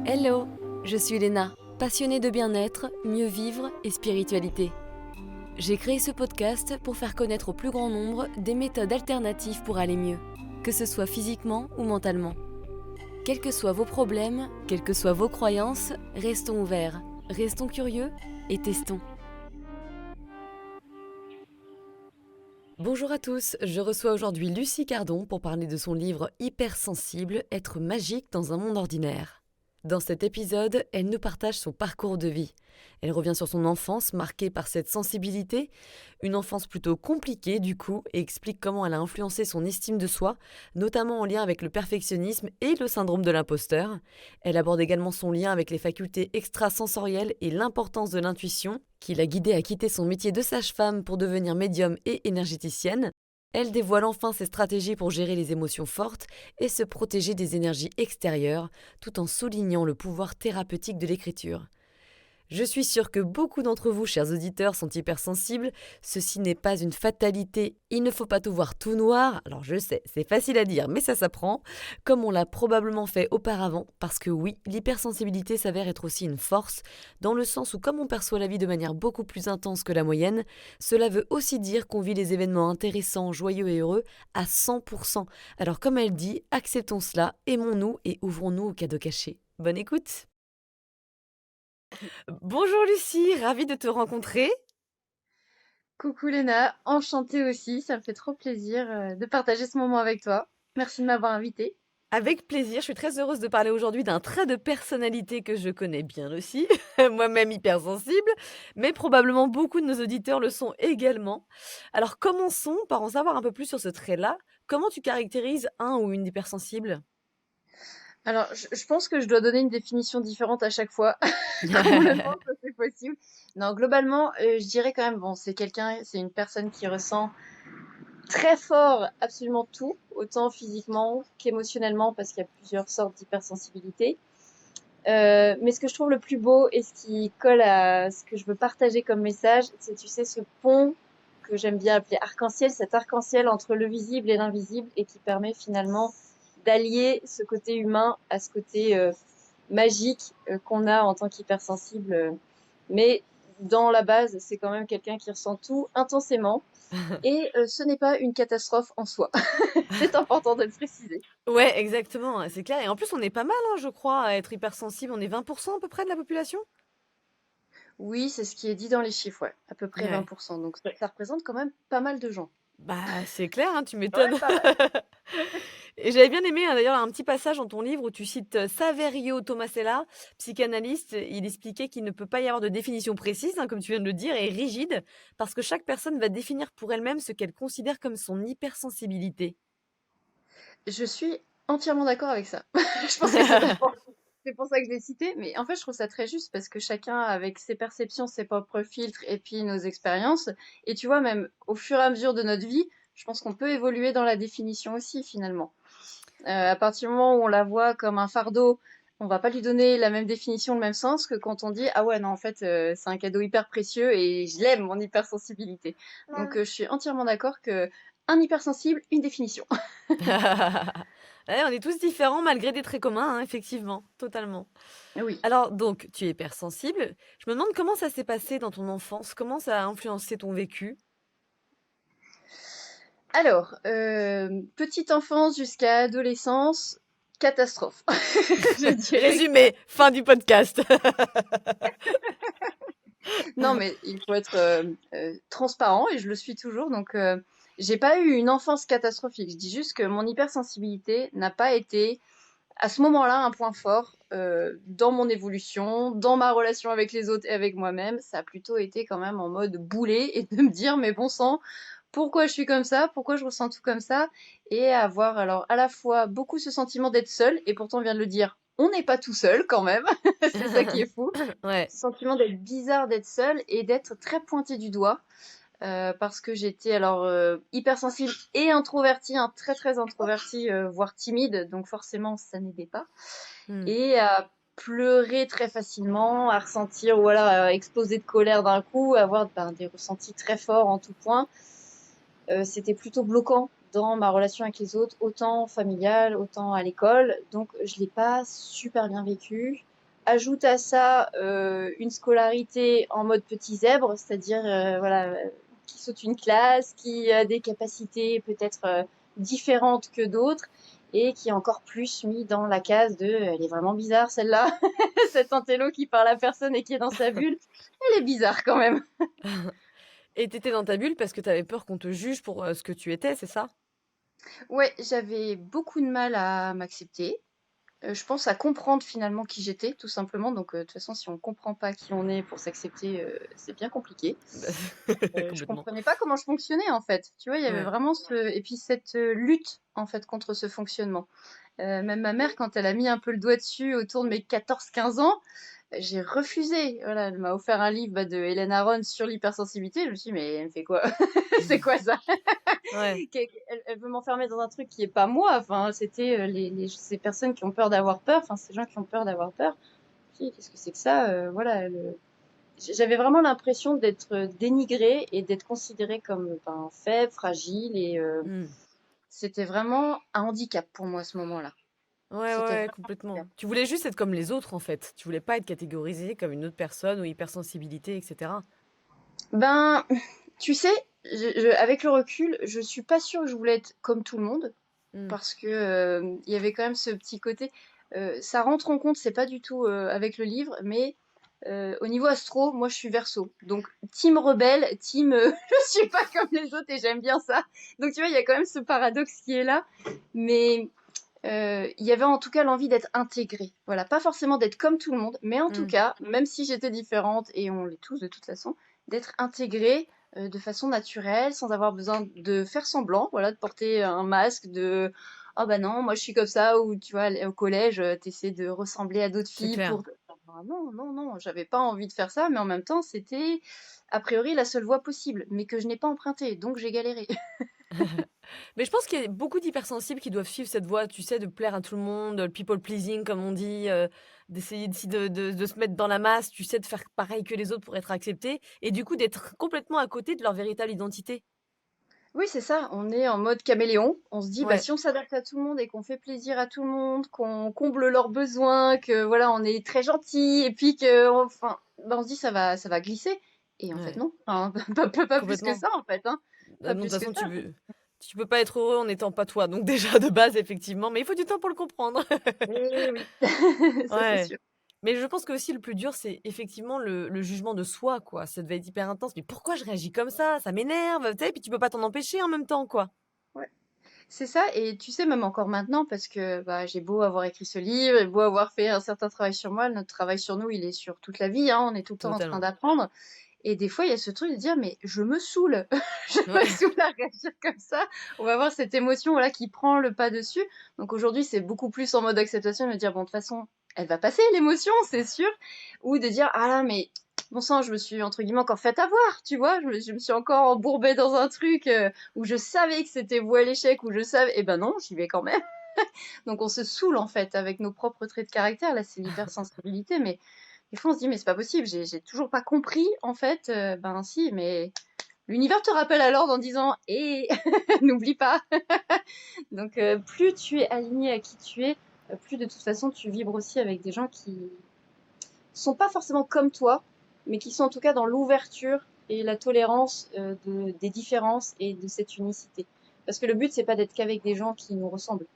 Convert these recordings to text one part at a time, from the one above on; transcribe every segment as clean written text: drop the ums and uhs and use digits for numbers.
Hello, je suis Léna, passionnée de bien-être, mieux vivre et spiritualité. J'ai créé ce podcast pour faire connaître au plus grand nombre des méthodes alternatives pour aller mieux, que ce soit physiquement ou mentalement. Quels que soient vos problèmes, quelles que soient vos croyances, restons ouverts, restons curieux et testons. Bonjour à tous, je reçois aujourd'hui Lucie Cardon pour parler de son livre Hypersensible, être magique dans un monde ordinaire. Dans cet épisode, elle nous partage son parcours de vie. Elle revient sur son enfance marquée par cette sensibilité, une enfance plutôt compliquée du coup, et explique comment elle a influencé son estime de soi, notamment en lien avec le perfectionnisme et le syndrome de l'imposteur. Elle aborde également son lien avec les facultés extrasensorielles et l'importance de l'intuition, qui l'a guidée à quitter son métier de sage-femme pour devenir médium et énergéticienne. Elle dévoile enfin ses stratégies pour gérer les émotions fortes et se protéger des énergies extérieures, tout en soulignant le pouvoir thérapeutique de l'écriture. Je suis sûre que beaucoup d'entre vous, chers auditeurs, sont hypersensibles. Ceci n'est pas une fatalité. Il ne faut pas tout voir tout noir. Alors je sais, c'est facile à dire, mais ça s'apprend, comme on l'a probablement fait auparavant, parce que oui, l'hypersensibilité s'avère être aussi une force, dans le sens où comme on perçoit la vie de manière beaucoup plus intense que la moyenne, cela veut aussi dire qu'on vit les événements intéressants, joyeux et heureux à 100%. Alors comme elle dit, acceptons cela, aimons-nous et ouvrons-nous aux cadeaux cachés. Bonne écoute! Bonjour Lucie, ravie de te rencontrer. Coucou Léna, enchantée aussi, ça me fait trop plaisir de partager ce moment avec toi. Merci de m'avoir invitée. Avec plaisir, je suis très heureuse de parler aujourd'hui d'un trait de personnalité que je connais bien aussi, moi-même hypersensible, mais probablement beaucoup de nos auditeurs le sont également. Alors commençons par en savoir un peu plus sur ce trait-là. Comment tu caractérises un ou une hypersensible? Alors, je pense que je dois donner une définition différente à chaque fois, comblement ça c'est possible. Non, globalement, je dirais quand même, bon, c'est une personne qui ressent très fort absolument tout, autant physiquement qu'émotionnellement, parce qu'il y a plusieurs sortes d'hypersensibilité. Mais ce que je trouve le plus beau et ce qui colle à ce que je veux partager comme message, c'est, tu sais, ce pont que j'aime bien appeler arc-en-ciel, cet arc-en-ciel entre le visible et l'invisible et qui permet finalement d'allier ce côté humain à ce côté magique qu'on a en tant qu'hypersensible. Mais dans la base, c'est quand même quelqu'un qui ressent tout intensément et ce n'est pas une catastrophe en soi. C'est important de le préciser. Ouais, exactement, c'est clair. Et en plus, on est pas mal, hein, je crois, à être hypersensible. On est 20% à peu près de la population? Oui, c'est ce qui est dit dans les chiffres, ouais, à peu près Ouais. 20%. Donc ça représente quand même pas mal de gens. Bah, c'est clair, hein, tu Quand même m'étonnes. pas mal. Et j'avais bien aimé, hein, d'ailleurs un petit passage dans ton livre où tu cites, Saverio Tomasella, psychanalyste. Il expliquait qu'il ne peut pas y avoir de définition précise, hein, comme tu viens de le dire, et rigide, parce que chaque personne va définir pour elle-même ce qu'elle considère comme son hypersensibilité. Je suis entièrement d'accord avec ça. Je pense que c'est pour ça que je l'ai cité, mais en fait, je trouve ça très juste parce que chacun avec ses perceptions, ses propres filtres et puis nos expériences. Et tu vois, même au fur et à mesure de notre vie, je pense qu'on peut évoluer dans la définition aussi, finalement. À partir du moment où on la voit comme un fardeau, on va pas lui donner la même définition, le même sens que quand on dit ah ouais non en fait c'est un cadeau hyper précieux et je l'aime mon hypersensibilité. Donc je suis entièrement d'accord que un hypersensible, une définition. Ouais, on est tous différents malgré des traits communs, hein, effectivement, totalement. Oui. Alors donc, tu es hypersensible. Je me demande comment ça s'est passé dans ton enfance? Comment ça a influencé ton vécu? Alors, petite enfance jusqu'à adolescence, catastrophe, je dirais. Résumé, fin du podcast. Non, mais il faut être transparent et je le suis toujours. Donc, j'ai pas eu une enfance catastrophique. Je dis juste que mon hypersensibilité n'a pas été à ce moment-là un point fort dans mon évolution, dans ma relation avec les autres et avec moi-même. Ça a plutôt été quand même en mode boulet et de me dire, mais bon sang, pourquoi je suis comme ça, pourquoi je ressens tout comme ça, et avoir alors à la fois beaucoup ce sentiment d'être seul, et pourtant on vient de le dire, on n'est pas tout seul quand même, c'est ça qui est fou, Ouais. ce sentiment d'être bizarre d'être seul et d'être très pointé du doigt, parce que j'étais alors hypersensible et introvertie, hein, très très introvertie, voire timide, donc forcément ça n'aidait pas, Mmh. et à pleurer très facilement, à ressentir, voilà, à exploser de colère d'un coup, à avoir des ressentis très forts en tout point. C'était plutôt bloquant dans ma relation avec les autres, autant familiale, autant à l'école. Donc, je l'ai pas super bien vécu. ajoute à ça une scolarité en mode petit zèbre, c'est-à-dire voilà, qui saute une classe, qui a des capacités peut-être différentes que d'autres et qui est encore plus mis dans la case de elle est vraiment bizarre celle-là, cet intello qui parle à personne et qui est dans sa bulle, elle est bizarre quand même. Et t'étais dans ta bulle parce que t'avais peur qu'on te juge pour ce que tu étais, c'est ça? Ouais, j'avais beaucoup de mal à m'accepter. Je pense à comprendre finalement qui j'étais, tout simplement. Donc, de toute façon, si on comprend pas qui on est pour s'accepter, c'est bien compliqué. Je Complètement. comprenais pas comment je fonctionnais en fait. Tu vois, il y avait Ouais. vraiment et puis cette lutte en fait contre ce fonctionnement. Même ma mère, quand elle a mis un peu le doigt dessus autour de mes 14-15 ans, j'ai refusé. Voilà, elle m'a offert un livre de Hélène Aron sur l'hypersensibilité. Je me suis dit, mais elle me fait quoi? C'est quoi ça? Ouais. Elle veut m'enfermer dans un truc qui est pas moi. Enfin, c'était ces personnes qui ont peur d'avoir peur. Enfin, ces gens qui ont peur d'avoir peur. Je me suis dit, qu'est-ce que c'est que ça? Voilà, j'avais vraiment l'impression d'être dénigrée et d'être considérée comme faible, fragile et Mmh. c'était vraiment un handicap pour moi à ce moment-là. Ouais, C'était ouais, vraiment un complètement. handicap. Tu voulais juste être comme les autres, en fait. Tu voulais pas être catégorisée comme une autre personne ou hypersensibilité, et cetera. Ben, tu sais, avec le recul, je suis pas sûre que je voulais être comme tout le monde Mmh. parce que il y avait quand même ce petit côté. Ça rentre en compte, c'est pas du tout avec le livre, mais au niveau astro, moi je suis Verseau. Donc team rebelle, team je suis pas comme les autres et j'aime bien ça. Donc tu vois, il y a quand même ce paradoxe qui est là, mais il y avait en tout cas l'envie d'être intégrée. Voilà, pas forcément d'être comme tout le monde, mais en tout Mmh. cas, même si j'étais différente et on l'est tous de toute façon, d'être intégrée de façon naturelle, sans avoir besoin de faire semblant, voilà, de porter un masque de oh bah non, moi je suis comme ça, ou tu vois, au collège, t'essaies de ressembler à d'autres C'est filles clair. pour. Ah non, non, non, j'avais pas envie de faire ça, mais en même temps, c'était a priori la seule voie possible, mais que je n'ai pas empruntée, donc j'ai galéré. Mais je pense qu'il y a beaucoup d'hypersensibles qui doivent suivre cette voie, tu sais, de plaire à tout le monde, le people pleasing, comme on dit, d'essayer de se mettre dans la masse, tu sais, de faire pareil que les autres pour être accepté, et du coup d'être complètement à côté de leur véritable identité. Oui, c'est ça, on est en mode caméléon. On se dit, bah, Ouais, si on s'adapte à tout le monde et qu'on fait plaisir à tout le monde, qu'on comble leurs besoins, que voilà, on est très gentil, et puis que, enfin, bah, on se dit, ça va glisser. Et en fait, ouais, non. Enfin, pas plus que complètement. ça, en fait, hein. Pas Non, de toute plus que façon, ça. tu peux pas être heureux en n'étant pas toi, donc déjà de base, effectivement, mais il faut du temps pour le comprendre. Eh oui, ça c'est Ouais. sûr. Mais je pense que aussi le plus dur, c'est effectivement le jugement de soi, quoi. Ça devait être hyper intense. Mais pourquoi je réagis comme ça? Ça m'énerve, tu sais? Puis tu peux pas t'en empêcher en même temps, quoi. Ouais. C'est ça, et tu sais, même encore maintenant, parce que bah, j'ai beau avoir écrit ce livre, et beau avoir fait un certain travail sur moi, notre travail sur nous, il est sur toute la vie, hein, on est tout le temps en train Totalement. d'apprendre. Et des fois, il y a ce truc de dire, mais je me saoule, je me Ouais. saoule à réagir comme ça. On va avoir cette émotion voilà, qui prend le pas dessus. Donc aujourd'hui, c'est beaucoup plus en mode acceptation de me dire, bon, de toute façon, elle va passer l'émotion, c'est sûr. Ou de dire, ah là, mais bon sang, je me suis, entre guillemets, encore fait avoir, tu vois. Je me suis encore embourbée dans un truc où je savais que c'était voué à l'échec, où je savais, eh ben non, j'y vais quand même. Donc on se saoule en fait avec nos propres traits de caractère. Là, c'est l'hypersensibilité, mais des fois on se dit mais c'est pas possible, j'ai toujours pas compris en fait. Ben si, mais l'univers te rappelle à l'ordre en disant et n'oublie pas. Donc plus tu es aligné à qui tu es, plus de toute façon tu vibres aussi avec des gens qui sont pas forcément comme toi, mais qui sont en tout cas dans l'ouverture et la tolérance des différences et de cette unicité. Parce que le but c'est pas d'être qu'avec des gens qui nous ressemblent.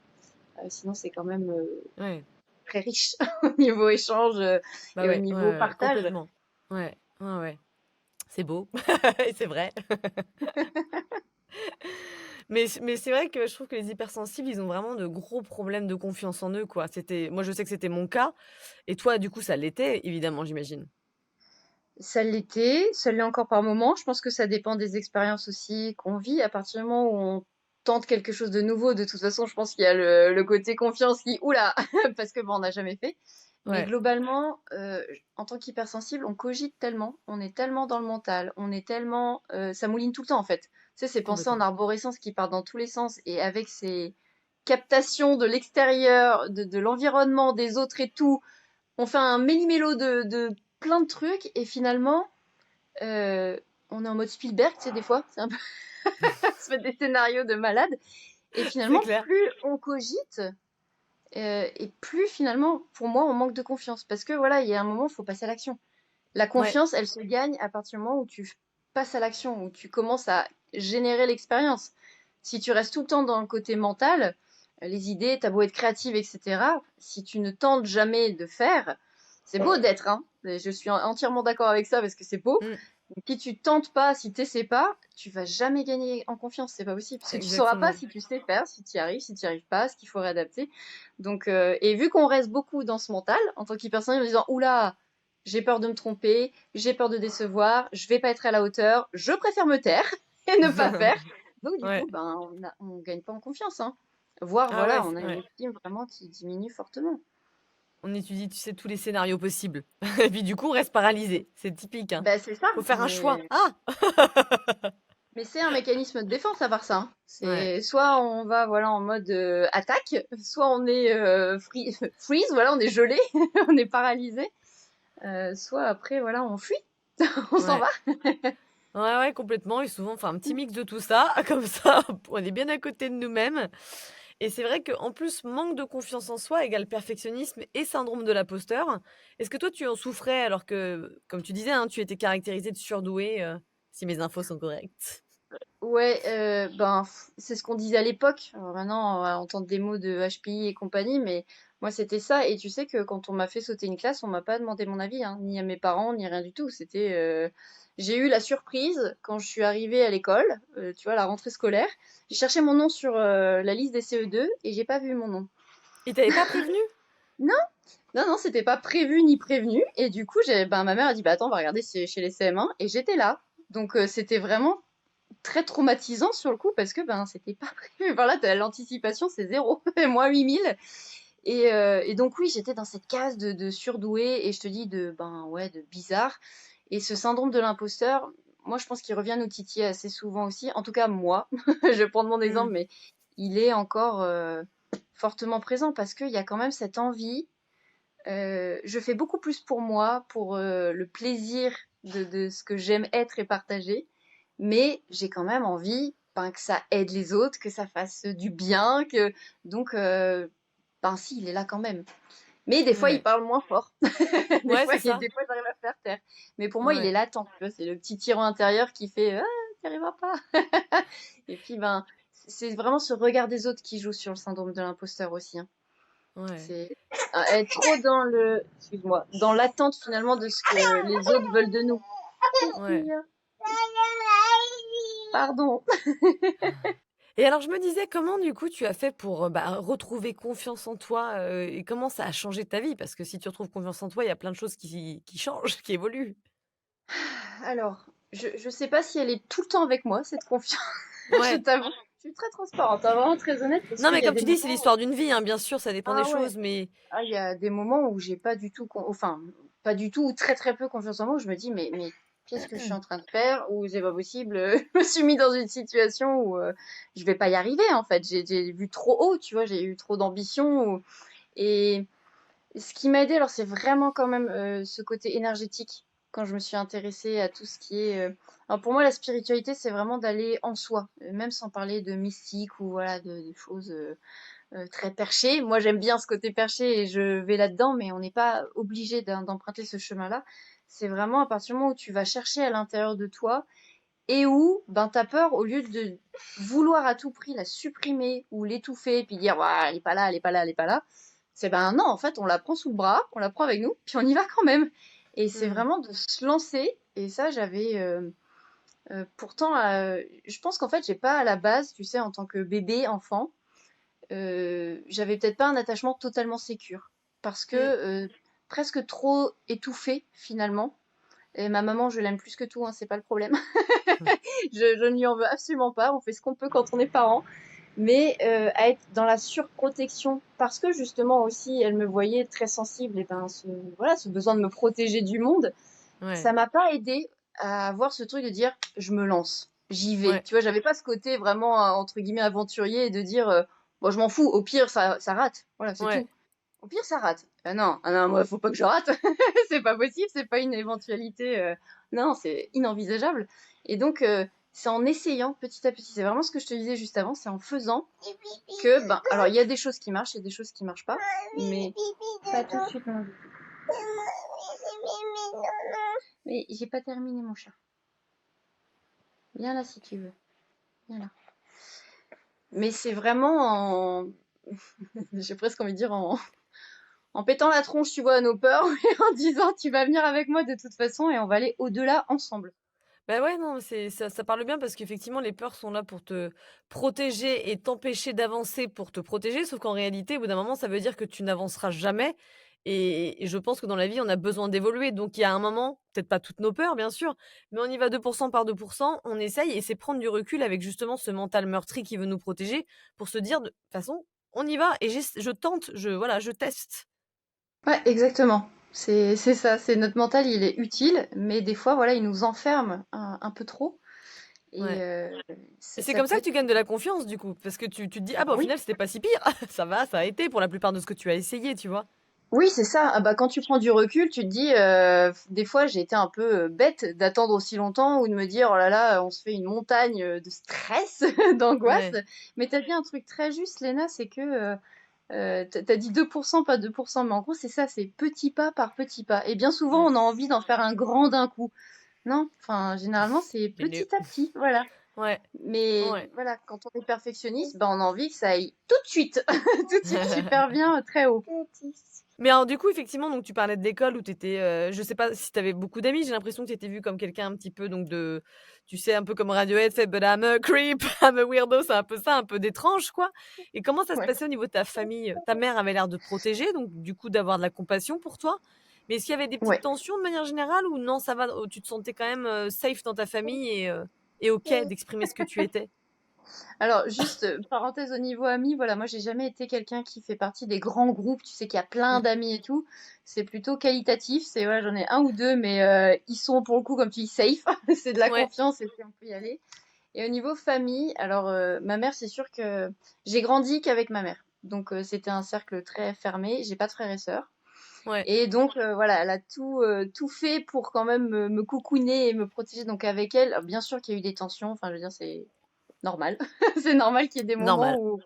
Sinon c'est quand même Ouais. très riche au niveau échange Bah et au ouais, ouais, niveau ouais, ouais, partage. complètement. Ouais, ouais, ouais. C'est beau et c'est vrai. Mais c'est vrai que je trouve que les hypersensibles, ils ont vraiment de gros problèmes de confiance en eux, quoi. Moi, je sais que c'était mon cas et toi, du coup, ça l'était évidemment, j'imagine? Ça l'était, ça l'est encore par moment. Je pense que ça dépend des expériences aussi qu'on vit. À partir du moment où on tente quelque chose de nouveau, de toute façon, je pense qu'il y a le côté confiance qui, oula, parce que bon, on n'a jamais fait. Mais Ouais, globalement, en tant qu'hypersensible, on cogite tellement, on est tellement dans le mental, on est tellement, ça mouline tout le temps en fait. Tu sais, ces pensées en complètement. arborescence qui partent dans tous les sens et avec ces captations de l'extérieur, de l'environnement, des autres et tout, on fait un méli-mélo de plein de trucs et finalement, euh, on est en mode Spielberg, tu sais, des fois, c'est un peu se mettre des scénarios de malade. Et C'est finalement, clair. plus on cogite, et plus finalement, pour moi, on manque de confiance. Parce que voilà, il y a un moment, il faut passer à l'action. La Ouais, confiance, elle se gagne à partir du moment où tu passes à l'action, où tu commences à générer l'expérience. Si tu restes tout le temps dans le côté mental, les idées, t'as beau être créative, etc., si tu ne tentes jamais de faire, c'est beau d'être, hein. Je suis entièrement d'accord avec ça parce que c'est beau. mm, Mais si tu tentes pas, si t'essaies pas, tu vas jamais gagner en confiance, c'est pas possible. Parce que tu sauras pas exactement. si tu sais faire, si tu y arrives, si tu y arrives pas, ce qu'il faut réadapter. Donc, et vu qu'on reste beaucoup dans ce mental, en tant qu'hypersonne, en disant, oula, j'ai peur de me tromper, j'ai peur de décevoir, je vais pas être à la hauteur, je préfère me taire et ne pas faire. Donc, du coup, Ouais. ben, on gagne pas en confiance, hein. Voire, Ah ouais, voilà, on a une ouais. estime vraiment qui diminue fortement. On étudie, tu sais, tous les scénarios possibles. Et puis du coup, on reste paralysé. C'est typique, hein. Ben, c'est ça, Faut faire un choix. mais Ah! Mais c'est un mécanisme de défense à part ça, hein. Ouais. C'est soit on va voilà en mode attaque, soit on est freeze, voilà, on est gelé, on est paralysé, soit après voilà on fuit, on s'en Ouais. va. Ouais, ouais, complètement et souvent, enfin, un petit mix de tout ça, comme ça, on est bien à côté de nous-mêmes et c'est vrai qu'en plus, manque de confiance en soi égale perfectionnisme et syndrome de l'imposteur. Est-ce que toi, tu en souffrais alors que, comme tu disais, hein, tu étais caractérisée de surdouée, si mes infos sont correctes? Ouais, ben c'est ce qu'on disait à l'époque. Alors maintenant on va entendre des mots de HPI et compagnie, mais moi c'était ça. Et tu sais que quand on m'a fait sauter une classe, on m'a pas demandé mon avis, hein, ni à mes parents, ni rien du tout. C'était, j'ai eu la surprise quand je suis arrivée à l'école, tu vois, la rentrée scolaire. J'ai cherché mon nom sur la liste des CE2 et j'ai pas vu mon nom. Ils t'avaient pas prévenu? Non, non, non, c'était pas prévu ni prévenu. Et du coup, ben, ma mère a dit, bah attends, on va regarder chez les CM1. Et j'étais là. Donc c'était vraiment très traumatisant sur le coup parce que ben c'était pas prévu. Voilà, l'anticipation c'est zéro, moins 8000. Et donc oui, j'étais dans cette case de surdoué et je te dis de ben ouais de bizarre. Et ce syndrome de l'imposteur, moi je pense qu'il revient nous titiller assez souvent aussi. En tout cas moi, je vais prendre mon Mmh. exemple, mais il est encore fortement présent parce qu'il y a quand même cette envie. Je fais beaucoup plus pour moi, pour le plaisir de ce que j'aime être et partager, mais j'ai quand même envie ben, que ça aide les autres, que ça fasse du bien, que donc ben si, il est là quand même. Mais des fois, il Ouais. parle moins fort. Ouais, c'est ça. Des fois, j'arrive à le faire taire. Mais pour moi, il est Ouais. latent. Tu vois, c'est le petit tyran intérieur qui fait ah, t'y arriveras pas. Et puis ben, c'est vraiment ce regard des autres qui joue sur le syndrome de l'imposteur aussi, hein. Ouais. C'est être trop dans le, excuse-moi, dans l'attente finalement de ce que les autres veulent de nous. Qu'est-ce qu'il Ouais. y a? Pardon. Et alors je me disais comment du coup tu as fait pour, bah, retrouver confiance en toi, et comment ça a changé ta vie? Parce que si tu retrouves confiance en toi, il y a plein de choses qui changent, qui évoluent. Alors, je sais pas si elle est tout le temps avec moi, cette confiance. Je Ouais. t'avoue. Je suis très transparente, hein, vraiment très honnête, parce Non, qu'il mais y a comme des tu dis, c'est moments. l'histoire d'une vie, hein, bien sûr, ça dépend des Ah ouais. choses, mais Ah, il y a des moments où j'ai pas du tout, enfin, pas du tout, ou très très peu confiance en moi, où je me dis, mais qu'est-ce que je suis en train de faire? Ou c'est pas possible, je me suis mis dans une situation où je vais pas y arriver, en fait. J'ai vu trop haut, tu vois, j'ai eu trop d'ambition. Et ce qui m'a aidé, alors c'est vraiment quand même ce côté énergétique, quand je me suis intéressée à tout ce qui est. Alors pour moi, la spiritualité, c'est vraiment d'aller en soi, même sans parler de mystique ou voilà, de choses très perché. Moi, j'aime bien ce côté perché et je vais là-dedans, mais on n'est pas obligé d'emprunter ce chemin-là. C'est vraiment à partir du moment où tu vas chercher à l'intérieur de toi et où ben, tu as peur, au lieu de vouloir à tout prix la supprimer ou l'étouffer, puis dire ouais, elle est pas là, elle est pas là, elle est pas là. C'est ben non, en fait, on la prend sous le bras, on la prend avec nous, puis on y va quand même. Et c'est mmh, vraiment de se lancer. Et ça, j'avais pourtant, je pense qu'en fait, j'ai pas à la base, tu sais, en tant que bébé, enfant, j'avais peut-être pas un attachement totalement sécure parce que mmh, presque trop étouffé finalement. Et ma maman, je l'aime plus que tout, hein, c'est pas le problème. mmh. Je ne lui en veux absolument pas. On fait ce qu'on peut quand on est parent, mais à être dans la surprotection parce que justement aussi, elle me voyait très sensible et ben voilà, ce besoin de me protéger du monde, Ouais, ça m'a pas aidé à avoir ce truc de dire je me lance, j'y vais. ouais, Tu vois, j'avais pas ce côté vraiment entre guillemets aventurier et de dire bon, je m'en fous, au pire ça rate. Voilà, c'est ouais. tout. Au pire ça rate. Ah non, moi faut pas que je rate. C'est pas possible, c'est pas une éventualité non, c'est inenvisageable. Et donc c'est en essayant petit à petit. C'est vraiment ce que je te disais juste avant, c'est en faisant que, ben, alors il y a des choses qui marchent, il y a des choses qui marchent pas, mais pas tout de suite. Non. Mais j'ai pas terminé mon chat. Viens là si tu veux. Viens là. Mais c'est vraiment en, j'ai presque envie de dire en pétant la tronche, tu vois, à nos peurs, et en disant tu vas venir avec moi de toute façon et on va aller au-delà ensemble. Bah, ouais, non, mais c'est ça parle bien parce qu'effectivement, les peurs sont là pour te protéger et t'empêcher d'avancer pour te protéger, sauf qu'en réalité, au bout d'un moment, ça veut dire que tu n'avanceras jamais et je pense que dans la vie, on a besoin d'évoluer. Donc il y a un moment, peut-être pas toutes nos peurs, bien sûr, mais on y va 2 par 2 on essaye et c'est prendre du recul avec justement ce mental meurtri qui veut nous protéger pour se dire: «De toute façon, on y va et je tente, voilà, je teste». Ouais, exactement. C'est ça, c'est notre mental, il est utile, mais des fois, voilà, il nous enferme un peu trop. Et Ouais. Et c'est ça comme peut ça que être. tu gagnes de la confiance du coup? Parce que tu te dis: «Ah bah, au Oui, final, c'était pas si pire, ça va, ça a été pour la plupart de ce que tu as essayé», tu vois? oui, c'est ça. Ah bah, quand tu prends du recul, tu te dis, des fois, j'ai été un peu bête d'attendre aussi longtemps ou de me dire, oh là là, on se fait une montagne de stress, d'angoisse. Ouais, Mais t'as dit un truc très juste, Léna, c'est que t'as dit 2%, pas 2%, mais en gros, c'est ça, c'est petit pas par petit pas. Et bien souvent, ouais. on a envie d'en faire un grand d'un coup. Non, enfin, généralement, c'est Mais petit à petit, voilà. ouais, Mais ouais. voilà, quand on est perfectionniste, ben, on a envie que ça aille tout de suite, tout de suite super bien, très haut. Mais alors du coup, effectivement, donc tu parlais de l'école où tu étais, je sais pas si tu avais beaucoup d'amis, j'ai l'impression que tu étais vue comme quelqu'un un petit peu donc de tu sais, un peu comme Radiohead fait: «But I'm a creep, I'm a weirdo», c'est un peu ça, un peu d'étrange, quoi. Et comment ça se Ouais. passait au niveau de ta famille? Ta mère avait l'air de te protéger, donc du coup d'avoir de la compassion pour toi. Mais est-ce qu'il y avait des petites Ouais. tensions de manière générale ou non, ça va, tu te sentais quand même, safe dans ta famille et OK d'exprimer ce que tu étais? Alors, juste, parenthèse au niveau amis, voilà, moi, j'ai jamais été quelqu'un qui fait partie des grands groupes, tu sais, qui a plein Mmh. d'amis et tout. C'est plutôt qualitatif, c'est, voilà, j'en ai un ou deux, mais ils sont pour le coup, comme tu dis, safe. C'est de la Ouais, confiance et puis on peut y aller. Et au niveau famille, alors, ma mère, c'est sûr que j'ai grandi qu'avec ma mère. Donc, c'était un cercle très fermé. J'ai pas de frères et sœurs. ouais. Et donc, voilà, elle a tout fait pour quand même me cocooner et me protéger. Donc, avec elle, bien sûr qu'il y a eu des tensions. Enfin, je veux dire, c'est normal. C'est normal qu'il y ait des moments Normal.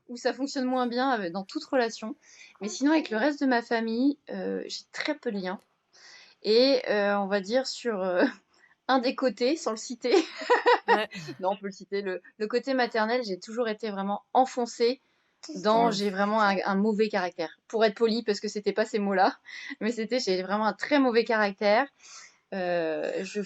où ça fonctionne moins bien dans toute relation. Mais sinon, avec le reste de ma famille, j'ai très peu de liens. Et on va dire sur un des côtés, sans le citer, Ouais. non, on peut le citer, le côté maternel, j'ai toujours été vraiment enfoncée dans Mmh. j'ai vraiment un mauvais caractère. Pour être polie, parce que c'était pas ces mots-là, mais c'était j'ai vraiment un très mauvais caractère. J'en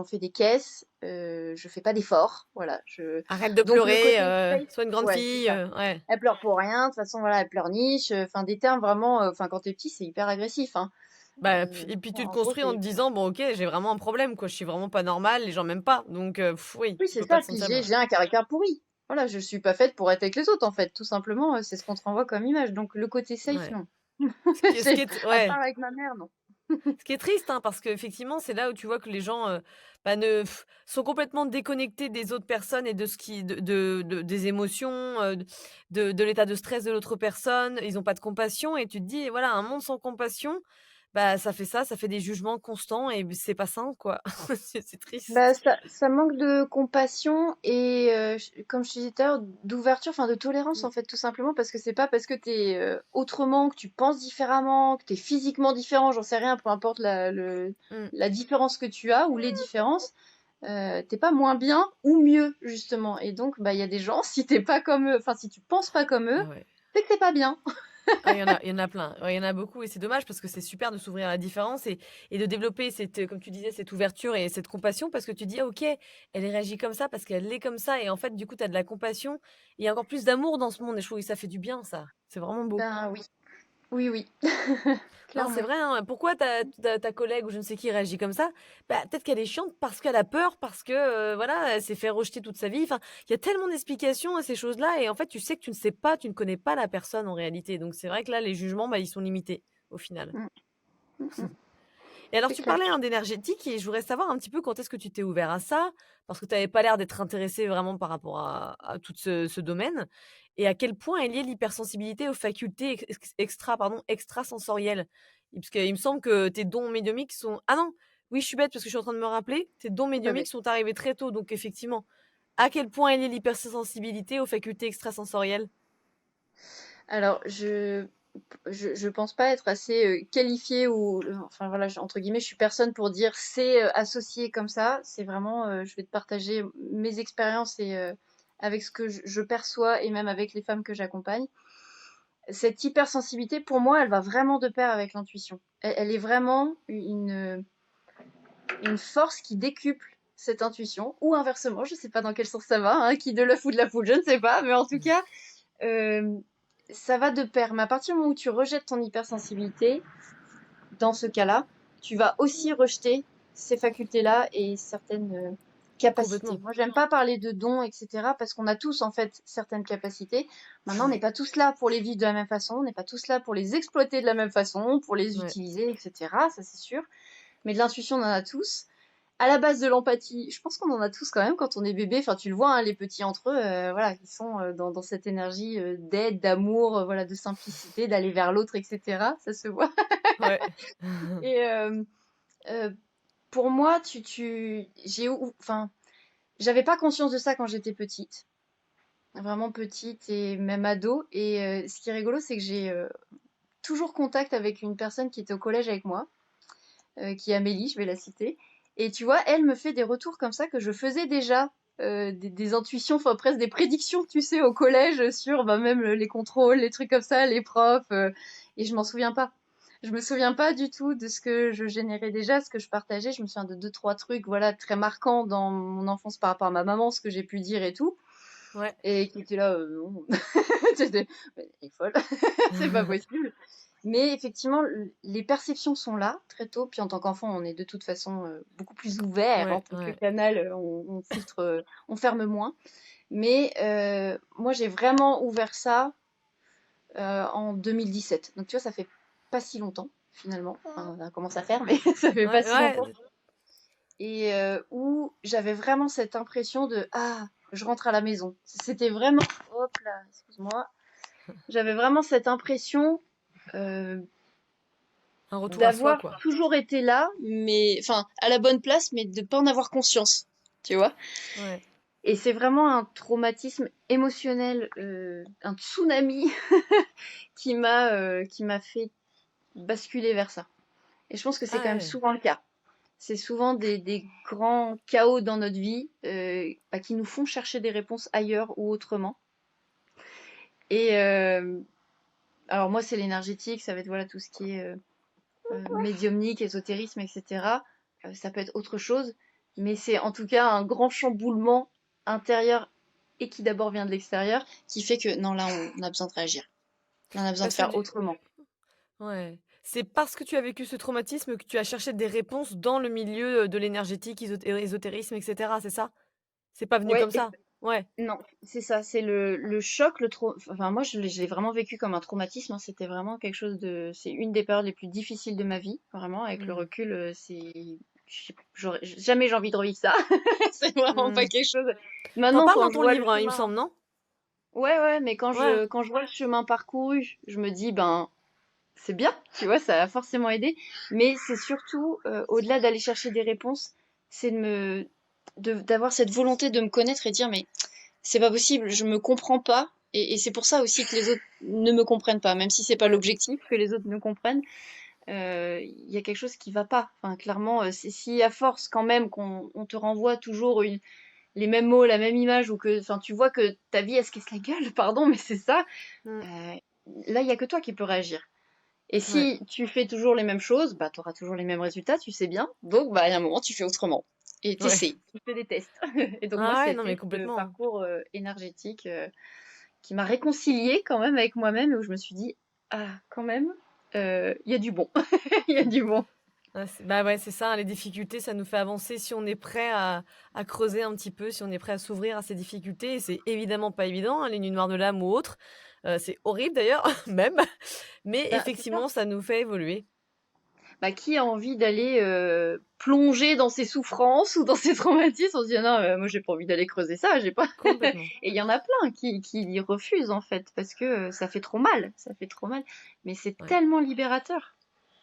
fais des caisses, je fais pas d'efforts, voilà. Arrête de Donc le pleurer, côté safe, sois une grande ouais, c'est fille, ça. ouais. Elle pleure pour rien, de toute façon, voilà, elle pleurniche, enfin des termes vraiment, enfin quand t'es petit, c'est hyper agressif, hein. Bah, puis et puis tu te En gros, construis en te c'est disant: «Bon OK, j'ai vraiment un problème quoi, je suis vraiment pas normale, les gens m'aiment pas». Donc oui, oui, tu c'est peux pas ça, te puis sentir j'ai bien. j'ai un caractère pourri. Voilà, je suis pas faite pour être avec les autres en fait, tout simplement, c'est ce qu'on te renvoie comme image. Donc le côté safe, Ouais. non. Ce qui J'ai est à part ouais, avec ma mère, non. ce qui est triste, hein, parce qu'effectivement, c'est là où tu vois que les gens, bah, ne sont complètement déconnectés des autres personnes et de ce qui des émotions, de l'état de stress de l'autre personne. Ils ont pas de compassion et tu te dis: «Voilà, un monde sans compassion, bah, ça fait ça, ça fait des jugements constants et c'est pas sain quoi». C'est Bah, triste. ça manque de compassion et comme je te disais tout à l'heure, d'ouverture, enfin de tolérance Mmh. en fait, tout simplement parce que c'est pas parce que t'es autrement, que tu penses différemment, que t'es physiquement différent, j'en sais rien, peu importe Mmh. la différence que tu as ou les différences, t'es pas moins bien ou mieux justement. Et donc, bah, il y a des gens, si t'es pas comme eux, enfin si tu penses pas comme eux, Ah ouais. c'est que t'es pas bien. Ah, il y en a plein. Ouais, il y en a beaucoup et c'est dommage parce que c'est super de s'ouvrir à la différence et de développer cette, comme tu disais, cette ouverture et cette compassion parce que tu dis: «Ah OK, elle réagit comme ça parce qu'elle est comme ça» et en fait, du coup, tu as de la compassion et encore plus d'amour dans ce monde et je trouve que ça fait du bien ça. C'est vraiment beau. Ben oui, oui, oui, Non, c'est clairement. vrai, hein. Pourquoi ta collègue ou je ne sais qui réagit comme ça? Bah, peut-être qu'elle est chiante parce qu'elle a peur, parce que, voilà, elle s'est fait rejeter toute sa vie. Enfin, il y a tellement d'explications à ces choses-là et en fait, tu sais que tu ne sais pas, tu ne connais pas la personne en réalité. Donc c'est vrai que là, les jugements, bah, ils sont limités au final. Mm, mm, mm, Et alors c'est tu clair. parlais, hein, d'énergétique et je voudrais savoir un petit peu quand est-ce que tu t'es ouvert à ça? Parce que tu avais pas l'air d'être intéressé vraiment par rapport à tout ce domaine et à quel point est liée l'hypersensibilité aux facultés extrasensorielles? Parce qu'il me semble que tes dons médiumniques sont ah non! Oui, je suis bête parce que je suis en train de me rappeler, tes dons C'est pas médiumniques bête. sont arrivés très tôt, donc effectivement. À quel point est liée l'hypersensibilité aux facultés extrasensorielles? Alors, je pense pas être assez qualifiée ou, enfin voilà, entre guillemets, je suis personne pour dire c'est associé comme ça. C'est vraiment, je vais te partager mes expériences et avec ce que je perçois et même avec les femmes que j'accompagne. Cette hypersensibilité, pour moi, elle va vraiment de pair avec l'intuition. Elle est vraiment une force qui décuple cette intuition, ou inversement, je sais pas dans quel sens ça va, hein, qui de l'œuf ou de la poule, je ne sais pas, mais en tout cas, euh, ça va de pair. Mais à partir du moment où tu rejettes ton hypersensibilité, dans ce cas-là, tu vas aussi rejeter ces facultés-là et certaines capacités. Complètement. Moi, j'aime pas parler de dons, etc., parce qu'on a tous en fait certaines capacités. Maintenant, on n'est pas tous là pour les vivre de la même façon, on n'est pas tous là pour les exploiter de la même façon, pour les Ouais. utiliser, etc. Ça, c'est sûr. Mais de l'intuition, on en a tous. À la base de l'empathie, je pense qu'on en a tous quand même quand on est bébé. Enfin, tu le vois, hein, les petits entre eux, voilà, ils sont dans cette énergie d'aide, d'amour, voilà, de simplicité, d'aller vers l'autre, etc. Ça se voit. Ouais. Et euh, pour moi, enfin, j'avais pas conscience de ça quand j'étais petite, vraiment petite et même ado. Et ce qui est rigolo, c'est que j'ai toujours contact avec une personne qui était au collège avec moi, qui est Amélie, je vais la citer. Et tu vois, elle me fait des retours comme ça que je faisais déjà. Des intuitions, enfin presque des prédictions, tu sais, au collège sur bah, même les contrôles, les trucs comme ça, les profs, et je m'en souviens pas. Je me souviens pas du tout de ce que je générais déjà, ce que je partageais. Je me souviens de deux, trois trucs, voilà, très marquants dans mon enfance par rapport à ma maman, ce que j'ai pu dire et tout. Ouais. Et qui était là, non, elle est folle, c'est pas possible. Mais effectivement, les perceptions sont là très tôt. Puis en tant qu'enfant, on est de toute façon beaucoup plus ouvert. En Ouais, tant que ouais. canal, on filtre, on ferme moins. Mais moi, j'ai vraiment ouvert ça en 2017. Donc tu vois, ça fait pas si longtemps finalement. Enfin, ça commence à faire, mais ça fait pas Ouais, si longtemps. ouais. Et où j'avais vraiment cette impression de ah, je rentre à la maison. C'était vraiment, hop là, excuse-moi. J'avais vraiment cette impression euh, Un retour à soi, d'avoir quoi. toujours été là, mais enfin à la bonne place, mais de pas en avoir conscience, tu vois. Ouais. Et c'est vraiment un traumatisme émotionnel, un tsunami qui m'a fait basculer vers ça. Et je pense que c'est Ah quand même ouais. souvent le cas. C'est souvent des grands chaos dans notre vie bah, qui nous font chercher des réponses ailleurs ou autrement. Et alors moi, c'est l'énergétique, ça va être voilà tout ce qui est médiumnique, ésotérisme, etc. Ça peut être autre chose, mais c'est en tout cas un grand chamboulement intérieur et qui d'abord vient de l'extérieur, qui fait que non, là, on a besoin de réagir. Là, on a besoin de Parce que faire autrement. ouais. C'est parce que tu as vécu ce traumatisme que tu as cherché des réponses dans le milieu, de l'énergétique, ésotérisme, et cetera, c'est ça? C'est pas venu Ouais, comme ça? Ouais. non, c'est ça, c'est le choc, enfin moi je l'ai vraiment vécu comme un traumatisme, hein. C'était vraiment quelque chose c'est une des périodes les plus difficiles de ma vie, vraiment, avec le Mmh. recul, jamais j'ai envie de revivre ça. C'est vraiment pas Mmh. quelque chose. Tu Maintenant, parles quand dans je ton vois le livre, hein, il me chemin, semble, non? ouais, ouais, mais Ouais. quand je vois le chemin parcouru, je me dis, ben, c'est bien, tu vois, ça a forcément aidé. Mais c'est surtout, au-delà d'aller chercher des réponses, c'est d'avoir cette volonté de me connaître et dire, mais c'est pas possible, je me comprends pas. Et c'est pour ça aussi que les autres ne me comprennent pas, même si c'est pas Ouais. l'objectif que les autres me comprennent. Il y a quelque chose qui va pas. Enfin, clairement, c'est si à force quand même qu'on on te renvoie toujours les mêmes mots, la même image, ou que, enfin, tu vois que ta vie elle se casse la gueule, pardon, mais c'est ça. Mmh. euh, Là, il y a que toi qui peux réagir. Et Ouais. si tu fais toujours les mêmes choses, bah, tu auras toujours les mêmes résultats, tu sais bien. Donc, bah, il y a un moment, tu fais autrement. Et Ouais. t'essayes, tu fais des tests. Et donc, moi, Ah ouais, non, mais c'était ce complètement. parcours énergétique qui m'a réconciliée quand même avec moi-même et où je me suis dit, ah, quand même, il y a du bon. Il y a du bon. Ouais, bah, ouais, c'est ça, hein, les difficultés, ça nous fait avancer si on est prêt à creuser un petit peu, si on est prêt à s'ouvrir à ces difficultés et c'est évidemment pas évident, hein, les nuits noires de l'âme ou autres. C'est horrible d'ailleurs, même, mais Ben, c'est ça. effectivement, ça nous fait évoluer. Bah, qui a envie d'aller plonger dans ses souffrances ou dans ses traumatismes? On se dit, ah non, moi, j'ai pas envie d'aller creuser ça, j'ai pas. Complètement. Et il y en a plein qui y refusent, en fait, parce que ça fait trop mal. Ça fait trop mal. Mais c'est Ouais. tellement libérateur.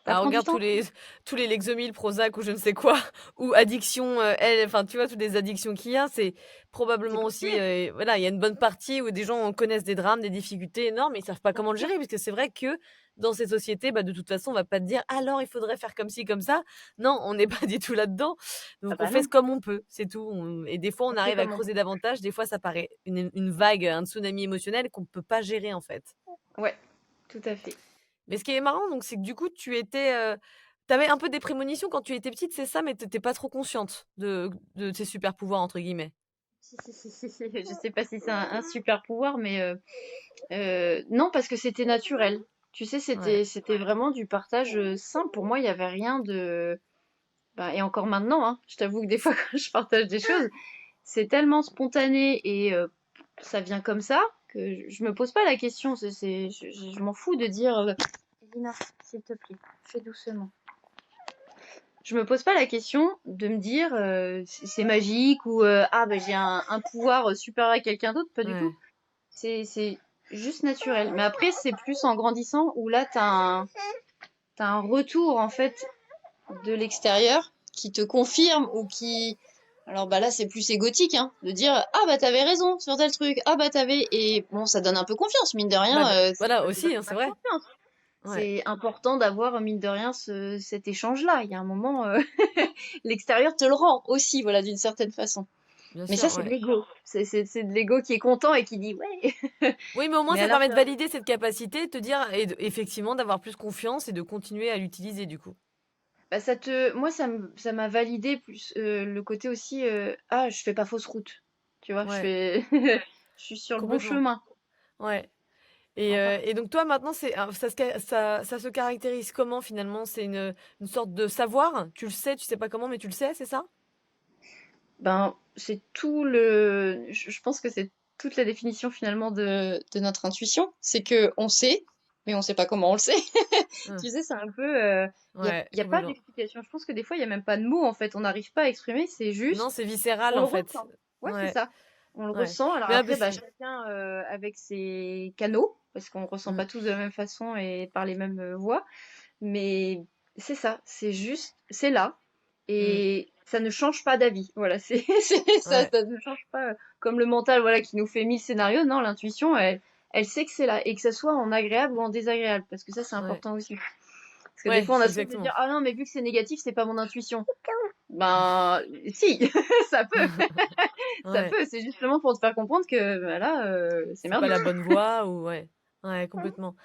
Ça Alors prend du regarde temps. tous les Lexomil, Prozac ou je ne sais quoi, ou addiction, elle enfin, tu vois, toutes les addictions qu'il y a, c'est C'est probablement aussi, possible, voilà, il y a une bonne partie où des gens connaissent des drames, des difficultés énormes et ils savent pas bien comment le sûr. gérer. Parce que c'est vrai que dans ces sociétés, bah, de toute façon, on va pas te dire: «Alors il faudrait faire comme ci, comme ça». Non, on n'est pas du tout là-dedans. Ah Donc on bah fait non, comme on peut, c'est tout. On et des fois, on on fait arrive à comme on creuser peut. davantage. Des fois, ça paraît une vague, un tsunami émotionnel qu'on peut pas gérer, en fait. Ouais, tout à fait. Mais ce qui est marrant donc, c'est que du coup tu étais, tu avais un peu des prémonitions quand tu étais petite, c'est ça? Mais tu étais pas trop consciente de tes «super pouvoirs» entre guillemets? Si. Je sais pas si c'est un super pouvoir, mais non, parce que c'était naturel. Tu sais, Ouais. c'était vraiment du partage simple. Pour moi, il y avait rien de. Bah, et encore maintenant, hein, je t'avoue que des fois, quand je partage des choses, c'est tellement spontané et ça vient comme ça que je me pose pas la question. Je m'en fous de dire Elina, s'il te plaît, fais doucement. Je me pose pas la question de me dire c'est magique ou ah bah j'ai un pouvoir supérieur à quelqu'un d'autre, pas du tout. Ouais. C'est juste naturel. Mais après, c'est plus en grandissant où là, t'as un retour en fait de l'extérieur qui te confirme ou qui. Alors bah là, c'est plus égotique, hein, de dire ah bah t'avais raison sur tel truc, ah bah t'avais. Et bon, ça donne un peu confiance, mine de Bah, rien, ça voilà donne aussi, hein, c'est vachement vrai. confiance. Ouais, C'est important d'avoir, mine de rien, cet échange-là. Il y a un moment, l'extérieur te le rend aussi, voilà, d'une certaine façon. bien Mais ça, sûr, c'est de ouais. l'ego. C'est de l'ego qui est content et qui dit ouais. Oui, mais au moins Mais à ça te permet de l'intérieur. valider cette capacité, de te dire et effectivement d'avoir plus confiance et de continuer à l'utiliser du coup. Bah, moi, ça m'a validé plus le côté aussi, ah, je fais pas fausse route. Tu vois, Ouais, je suis sur le bon complètement. chemin. Ouais. En Et donc toi maintenant c'est ça se caractérise comment finalement? C'est une sorte de savoir? Tu sais pas comment, mais tu le sais, c'est ça? Ben, c'est je pense que c'est toute la définition finalement de notre intuition. C'est que on sait, mais on sait pas comment on le sait. Mmh. Tu sais, c'est un peu, Ouais, y a pas complètement. d'explication. Je pense que des fois, il y a même pas de mots en fait. On n'arrive pas à exprimer. C'est Non, juste, c'est viscéral on le en fait. ressent. Ouais, c'est Ouais, ça. On le ouais. ressent. Alors Mais ah bah, après, bah, c'est chacun avec ses canaux, parce qu'on ressent mmh, pas tous de la même façon et par les mêmes voies. Mais c'est ça. C'est juste, c'est là. mmh, Et ça ne change pas d'avis. Voilà, ça, ouais, ça ne change pas comme le mental, voilà, qui nous fait 1000 scénarios. Non, l'intuition, elle sait que c'est là. Et que ce soit en agréable ou en désagréable. Parce que ça, c'est ouais, important aussi. Parce que des ouais, fois, on a ce truc de exactement. dire, ah non, mais vu que c'est négatif, c'est pas mon intuition. Ben, si, ça peut, ça Ouais. peut. C'est justement pour te faire comprendre que, voilà, c'est C'est pas merdique. la bonne voie ou ouais. Ouais, complètement.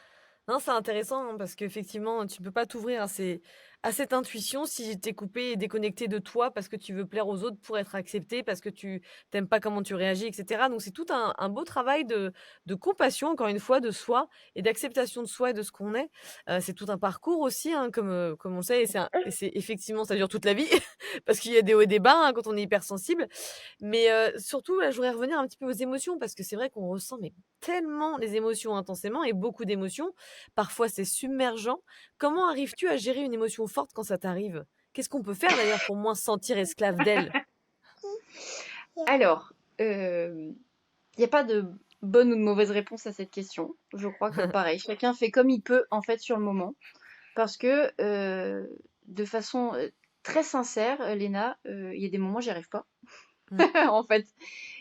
Non, c'est intéressant, hein, parce qu'effectivement, tu peux pas t'ouvrir à cette intuition si tu es coupé et déconnecté de toi parce que tu veux plaire aux autres pour être accepté, parce que tu t'aimes pas comment tu réagis, et cetera. Donc c'est tout un beau travail de compassion, encore une fois, de soi et d'acceptation de soi et de ce qu'on est. C'est tout un parcours aussi, hein, comme on sait et c'est effectivement, ça dure toute la vie parce qu'il y a des hauts et des bas, hein, quand on est hypersensible. Mais surtout, je voudrais revenir un petit peu aux émotions parce que c'est vrai qu'on ressent mais tellement les émotions intensément et beaucoup d'émotions. Parfois, c'est submergent. Comment arrives-tu à gérer une émotion forte quand ça t'arrive? Qu'est-ce qu'on peut faire d'ailleurs pour moins se sentir esclave d'elle? Alors, il n'y a pas de bonne ou de mauvaise réponse à cette question. Je crois que pareil, chacun fait comme il peut en fait sur le moment. Parce que de façon très sincère, Léna, il y a des moments où j'y arrive pas. Mmh. En fait,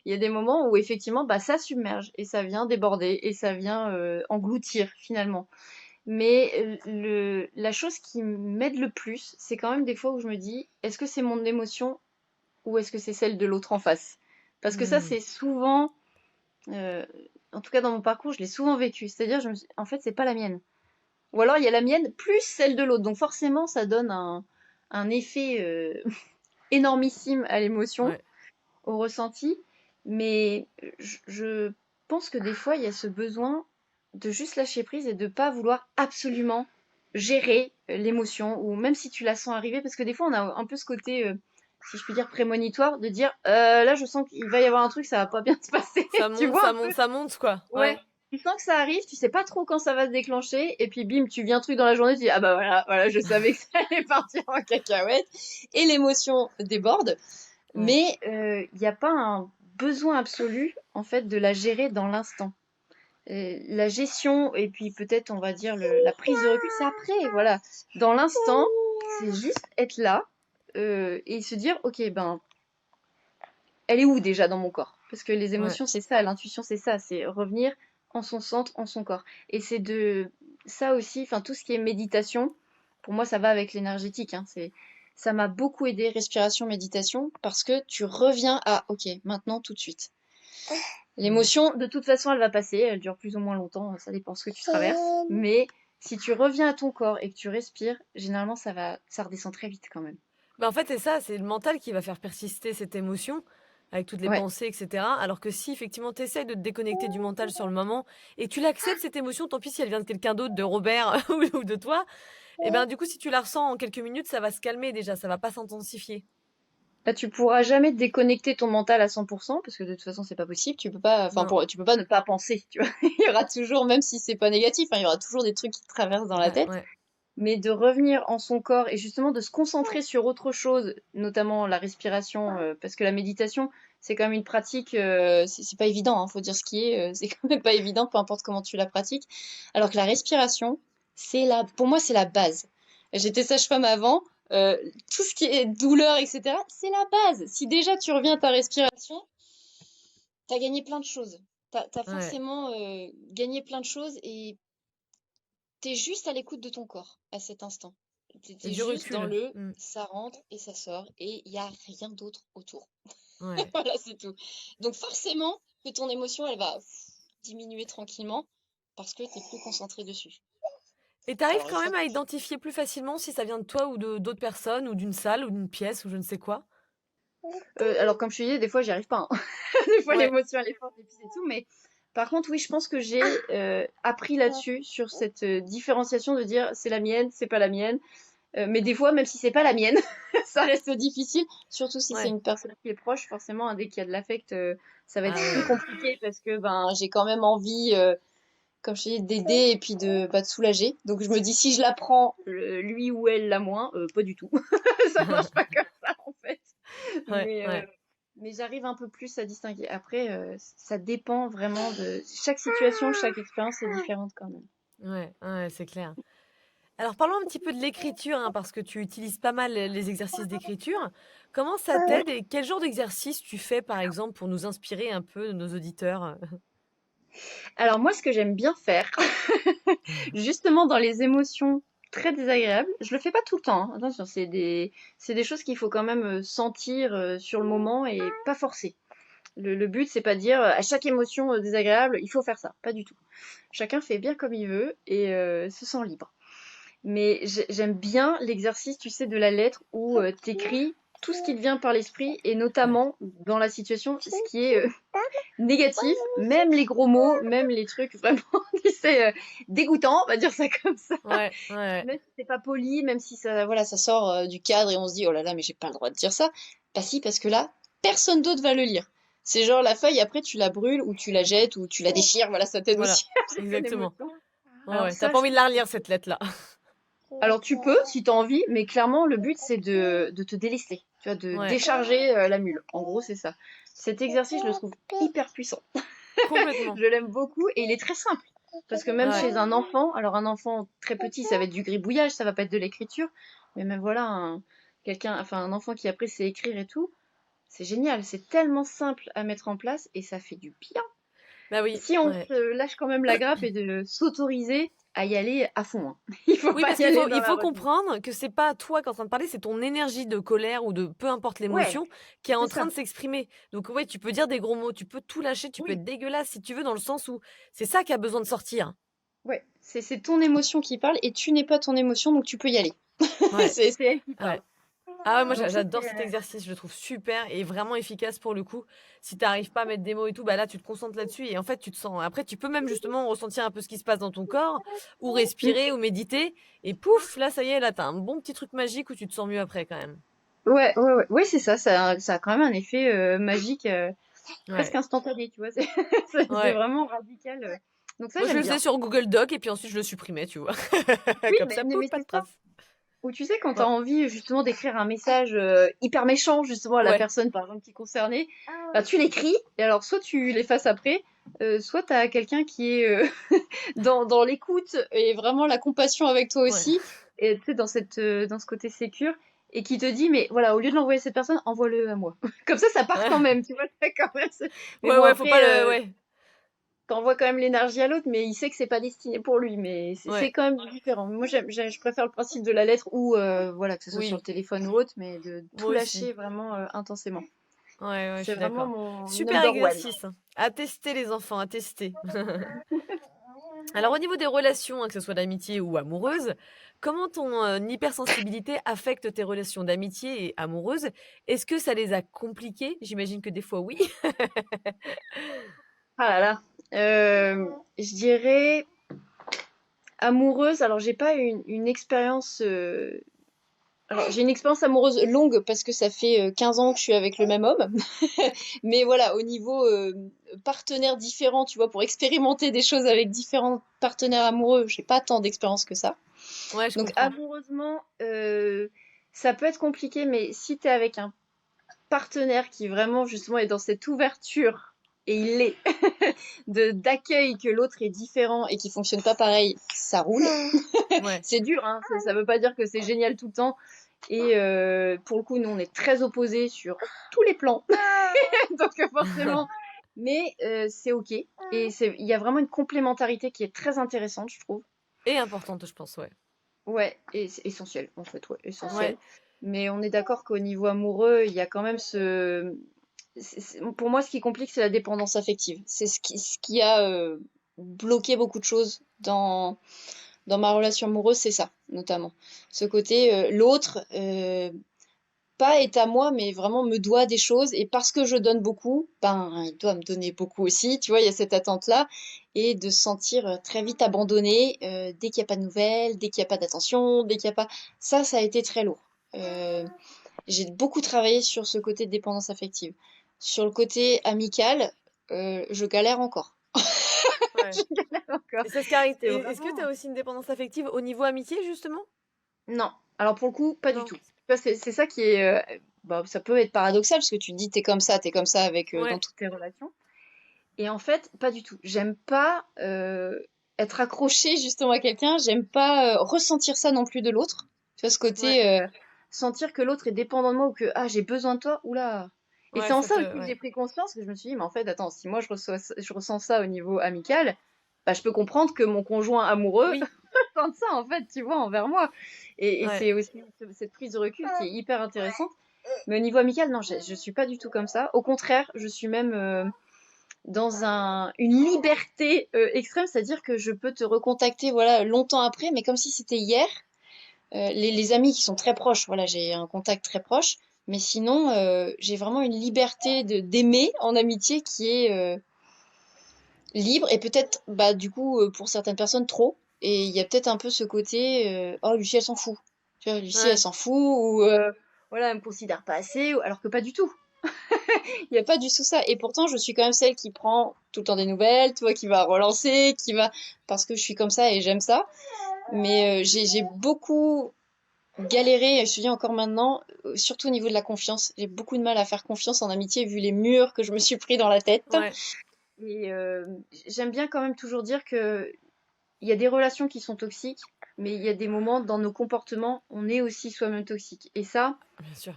il y a des moments où effectivement, bah, ça submerge et ça vient déborder et ça vient engloutir finalement. Mais la chose qui m'aide le plus, c'est quand même des fois où je me dis, est-ce que c'est mon émotion ou est-ce que c'est celle de l'autre en face? Parce que ça, Mmh. c'est souvent, euh, en tout cas dans mon parcours, je l'ai souvent vécu. C'est-à-dire, en fait, c'est pas la mienne. Ou alors il y a la mienne plus celle de l'autre. Donc forcément, ça donne un effet énormissime à l'émotion, Ouais. au ressenti. Mais je pense que des fois, il y a ce besoin de juste lâcher prise et de pas vouloir absolument gérer l'émotion, ou même si tu la sens arriver, parce que des fois, on a un peu ce côté, si je puis dire, prémonitoire, de dire, là, je sens qu'il va y avoir un truc, ça va pas bien se passer. Ça Tu monte, vois ça un peu. monte, ça monte quoi. Ouais. Ouais. Tu sens que ça arrive, tu sais pas trop quand ça va se déclencher, et puis bim, tu viens un truc dans la journée, tu dis, ah bah voilà, voilà, je savais que ça allait partir en cacahuète, et l'émotion déborde, Ouais. mais il n'y a pas un besoin absolu, en fait, de la gérer dans l'instant. la gestion et puis peut-être, on va dire, la prise de recul, c'est après, voilà. Dans l'instant, c'est juste être là et se dire, ok, ben, elle est où déjà dans mon corps? Parce que les Ouais. émotions, c'est ça, l'intuition, c'est ça, c'est revenir en son centre, en son corps. Et c'est de ça aussi, enfin, tout ce qui est méditation, pour moi, ça va avec l'énergétique, hein, ça m'a beaucoup aidé, respiration, méditation, parce que tu reviens à, ok, maintenant, tout de suite. Mm. L'émotion, de toute façon, elle va passer, elle dure plus ou moins longtemps, ça dépend ce que tu traverses. Mais si tu reviens à ton corps et que tu respires, généralement, ça redescend très vite quand même. Bah, en fait, c'est ça, c'est le mental qui va faire persister cette émotion avec toutes les Ouais, pensées, etc. Alors que si effectivement tu essaies de te déconnecter du mental sur le moment et tu l'acceptes cette émotion, tant pis si elle vient de quelqu'un d'autre, de Robert ou de toi, et ben du coup si tu la ressens en quelques minutes, ça va se calmer déjà, ça va pas s'intensifier. là, tu pourras jamais déconnecter ton mental à 100% parce que de toute façon, c'est pas possible. Tu peux pas, enfin, Non, tu peux pas ne pas penser, tu vois. Il y aura toujours, même si c'est pas négatif, hein, il y aura toujours des trucs qui te traversent dans la ouais, tête. ouais, Mais de revenir en son corps et justement de se concentrer sur autre chose, notamment la respiration, parce que la méditation, c'est quand même une pratique, c'est pas évident, hein, faut dire ce qui est, c'est quand même pas évident, peu importe comment tu la pratiques. Alors que la respiration, pour moi, c'est la base. J'étais sage-femme avant, tout ce qui est douleur, etc., c'est la base. Si déjà tu reviens à ta respiration, t'as gagné plein de choses. T'as ouais. forcément gagné plein de choses et t'es juste à l'écoute de ton corps à cet instant. Et T'es du juste dans recul. le Mm. ça rentre et ça sort et il n'y a rien d'autre autour. Ouais. Voilà, c'est tout. Donc forcément que ton émotion, elle va diminuer tranquillement parce que t'es plus concentré dessus. Et t'arrives Alors une quand fois même à que identifier plus facilement si ça vient de toi ou de d'autres personnes ou d'une salle ou d'une pièce ou je ne sais quoi. alors comme je te disais, des fois j'y arrive pas, hein. Des fois Ouais. l'émotion elle est forte et puis c'est tout, mais par contre oui, je pense que j'ai appris là-dessus sur cette différenciation de dire c'est la mienne, c'est pas la mienne. Mais des fois, même si c'est pas la mienne, ça reste difficile, surtout si c'est Ouais. une personne qui est proche. Forcément, hein, dès qu'il y a de l'affect, ça va être Ah plus ouais. compliqué parce que ben j'ai quand même envie, comme je te dis, d'aider et puis de soulager. Donc je me dis si je la prends, lui ou elle la moins, pas du tout. Ça marche pas comme ça en fait. Ouais, Mais ouais. j'arrive un peu plus à distinguer. Après, ça dépend vraiment de chaque situation, chaque expérience est différente quand même. Ouais, ouais, c'est clair. Alors parlons un petit peu de l'écriture, hein, parce que tu utilises pas mal les exercices d'écriture. Comment ça t'aide et quel genre d'exercice tu fais, par exemple, pour nous inspirer un peu, nos auditeurs? Alors moi, ce que j'aime bien faire, justement dans les émotions très désagréables, je le fais pas tout le temps, hein. Attention, c'est des choses qu'il faut quand même sentir sur le moment et pas forcer. Le but, c'est pas de dire à chaque émotion désagréable, il faut faire ça. Pas du tout. Chacun fait bien comme il veut et se sent libre. Mais j'aime bien l'exercice, tu sais, de la lettre où t'écris tout ce qui te vient par l'esprit et Ouais. notamment dans la situation, ce qui est négatif, même les gros mots, même les trucs vraiment, tu sais, dégoûtants, on va dire ça comme ça. Ouais, ouais, ouais. Même si c'est pas poli, même si ça, voilà, ça sort du cadre et on se dit, oh là là, mais j'ai pas le droit de dire ça. Bah si, parce que là, personne d'autre va le lire. C'est genre la feuille, après tu la brûles ou tu la jettes ou tu la déchires, voilà, ça t'aide Voilà, aussi à gérer exactement. l'émotion. Ouais, Alors ouais. T'as ça, pas envie de la relire, cette lettre-là. alors tu peux si tu as envie, mais clairement le but c'est de te délester, tu vois, de Ouais, décharger la mule. En gros, c'est ça. Cet exercice, je le trouve hyper puissant. complètement. Je l'aime beaucoup et il est très simple. Parce que même Ouais. chez un enfant, alors un enfant très petit, ça va être du gribouillage, ça va pas être de l'écriture, mais même voilà, quelqu'un, enfin un enfant qui après sait écrire et tout, c'est génial, c'est tellement simple à mettre en place et ça fait du bien. Bah oui, Si on ouais. se lâche quand même la grappe et de s'autoriser à y aller à fond, hein. Il faut Oui, pas parce y qu'il aller faut dans il la faut retenue. comprendre que c'est pas toi qui es en train de parler, c'est ton énergie de colère ou de peu importe Ouais, l'émotion qui est en c'est train ça. de s'exprimer. Donc ouais, tu peux dire des gros mots, tu peux tout lâcher, tu peux Oui, être dégueulasse si tu veux, dans le sens où c'est ça qui a besoin de sortir. ouais. C'est ton émotion qui parle et tu n'es pas ton émotion, donc tu peux y aller. Ouais, C'est elle qui parle. ouais. Ah ouais, moi Donc ça, j'adore cet exercice, je le trouve super et vraiment efficace pour le coup. Si tu arrives pas à mettre des mots et tout, bah là tu te concentres là-dessus et en fait tu te sens. Après tu peux même justement ressentir un peu ce qui se passe dans ton corps ou Mm. respirer ou méditer et pouf, là ça y est, là t'as un bon petit truc magique où tu te sens mieux après quand même. Ouais, ouais, ouais. Oui, c'est ça, ça a quand même un effet magique, presque Ouais, instantané, tu vois. C'est ouais. vraiment radical. Donc ça, Moi je j'aime le faisais bien. sur Google Doc et puis ensuite je le supprimais, tu vois. Oui, Comme ça, pouf, mais pas de c'est ça. trace. Ou tu sais, quand tu as Ouais, envie justement d'écrire un message hyper méchant justement à la ouais, personne, par exemple, qui est concernée, bah, tu l'écris, et alors soit tu l'effaces après, soit tu as quelqu'un qui est dans l'écoute et vraiment la compassion avec toi Ouais. aussi, et tu sais, dans ce côté sécure, et qui te dit, mais voilà, au lieu de l'envoyer à cette personne, envoie-le à moi. Comme ça part quand même, tu vois, ça quand même. Mais Ouais, bon, ouais, faut pas après, le. Ouais, t'envoies quand même l'énergie à l'autre, mais il sait que c'est pas destiné pour lui, mais c'est ouais, quand même différent. Moi, je préfère le principe de la lettre ou, voilà, que ce soit sur le oui, téléphone ou autre, mais de tout moi aussi. lâcher vraiment intensément. Ouais, ouais, je C'est suis vraiment d'accord. mon Super number one. exercice, hein. À tester les enfants, à tester. Alors au niveau des relations, hein, que ce soit d'amitié ou amoureuse, comment ton hypersensibilité affecte tes relations d'amitié et amoureuses? Est-ce que ça les a compliquées? J'imagine que des fois oui. Ah là là. Je dirais amoureuse. Alors, j'ai pas une expérience. Alors, j'ai une expérience amoureuse longue parce que ça fait 15 ans que je suis avec le même homme. Mais voilà, au niveau partenaires différents, tu vois, pour expérimenter des choses avec différents partenaires amoureux, j'ai pas tant d'expérience que ça. Ouais, je Donc, comprends. amoureusement, ça peut être compliqué, mais si t'es avec un partenaire qui vraiment justement est dans cette ouverture, et il l'est, de d'accueil, que l'autre est différent et qui fonctionne pas pareil, ça roule. Ouais. C'est dur, hein, ça veut pas dire que c'est génial tout le temps. Et pour le coup, nous, on est très opposés sur tous les plans. Donc forcément, mais c'est ok. Et il y a vraiment une complémentarité qui est très intéressante, je trouve. Et importante, je pense, ouais. Ouais, et c'est essentiel, en fait, ouais, essentiel. Ouais. Mais on est d'accord qu'au niveau amoureux, il y a quand même pour moi, ce qui complique, c'est la dépendance affective. C'est ce qui a bloqué beaucoup de choses dans ma relation amoureuse, c'est ça, notamment. Ce côté, l'autre, pas est à moi, mais vraiment me doit des choses. Et parce que je donne beaucoup, ben, il doit me donner beaucoup aussi. Tu vois, il y a cette attente-là. Et de se sentir très vite abandonné dès qu'il n'y a pas de nouvelles, dès qu'il n'y a pas d'attention, dès qu'il n'y a pas. Ça a été très lourd. Euh, j'ai beaucoup travaillé sur ce côté de dépendance affective. Sur le côté amical, je galère encore. Ouais. Je galère encore. Et ça se C'est est-ce que tu as vraiment. aussi une dépendance affective au niveau amitié, justement? Non. Alors pour le coup, pas du Non. tout. Tu vois, c'est ça qui est. Bah, ça peut être paradoxal parce que tu te dis t'es comme ça avec dans Ouais. toutes tes relations. Et en fait, pas du tout. J'aime pas être accrochée justement à quelqu'un. J'aime pas ressentir ça non plus de l'autre. Tu vois, ce Ouais. côté sentir que l'autre est dépendant de moi ou que ah j'ai besoin de toi. Oula. Et Ouais, c'est en ça ça te aussi que j'ai ouais. pris conscience que je me suis dit mais en fait attends, si moi je ressens ça au niveau amical, bah je peux comprendre que mon conjoint amoureux Oui. ressente ça en fait, tu vois, envers moi. Et Ouais. c'est aussi cette prise de recul qui est hyper intéressante. Mais au niveau amical, non, je suis pas du tout comme ça. Au contraire, je suis même dans une liberté extrême, c'est-à-dire que je peux te recontacter voilà longtemps après, mais comme si c'était hier. Les amis qui sont très proches, voilà, j'ai un contact très proche, mais sinon, j'ai vraiment une liberté d'aimer en amitié qui est libre et peut-être, bah, du coup, pour certaines personnes, trop. Et il y a peut-être un peu ce côté, oh, Lucie, elle s'en fout. Tu vois, Lucie, elle Ouais. s'en fout, ou voilà, elle me considère pas assez, alors que pas du tout. Il n'y a pas du tout ça. Et pourtant, je suis quand même celle qui prend tout le temps des nouvelles, tu vois, qui va relancer, qui va. Parce que je suis comme ça et j'aime ça. Mais j'ai beaucoup galéré, je te dis encore maintenant, surtout au niveau de la confiance. J'ai beaucoup de mal à faire confiance en amitié vu les murs que je me suis pris dans la tête. Ouais. Et j'aime bien quand même toujours dire que il y a des relations qui sont toxiques, mais il y a des moments dans nos comportements, on est aussi soi-même toxique. Et ça, Bien sûr.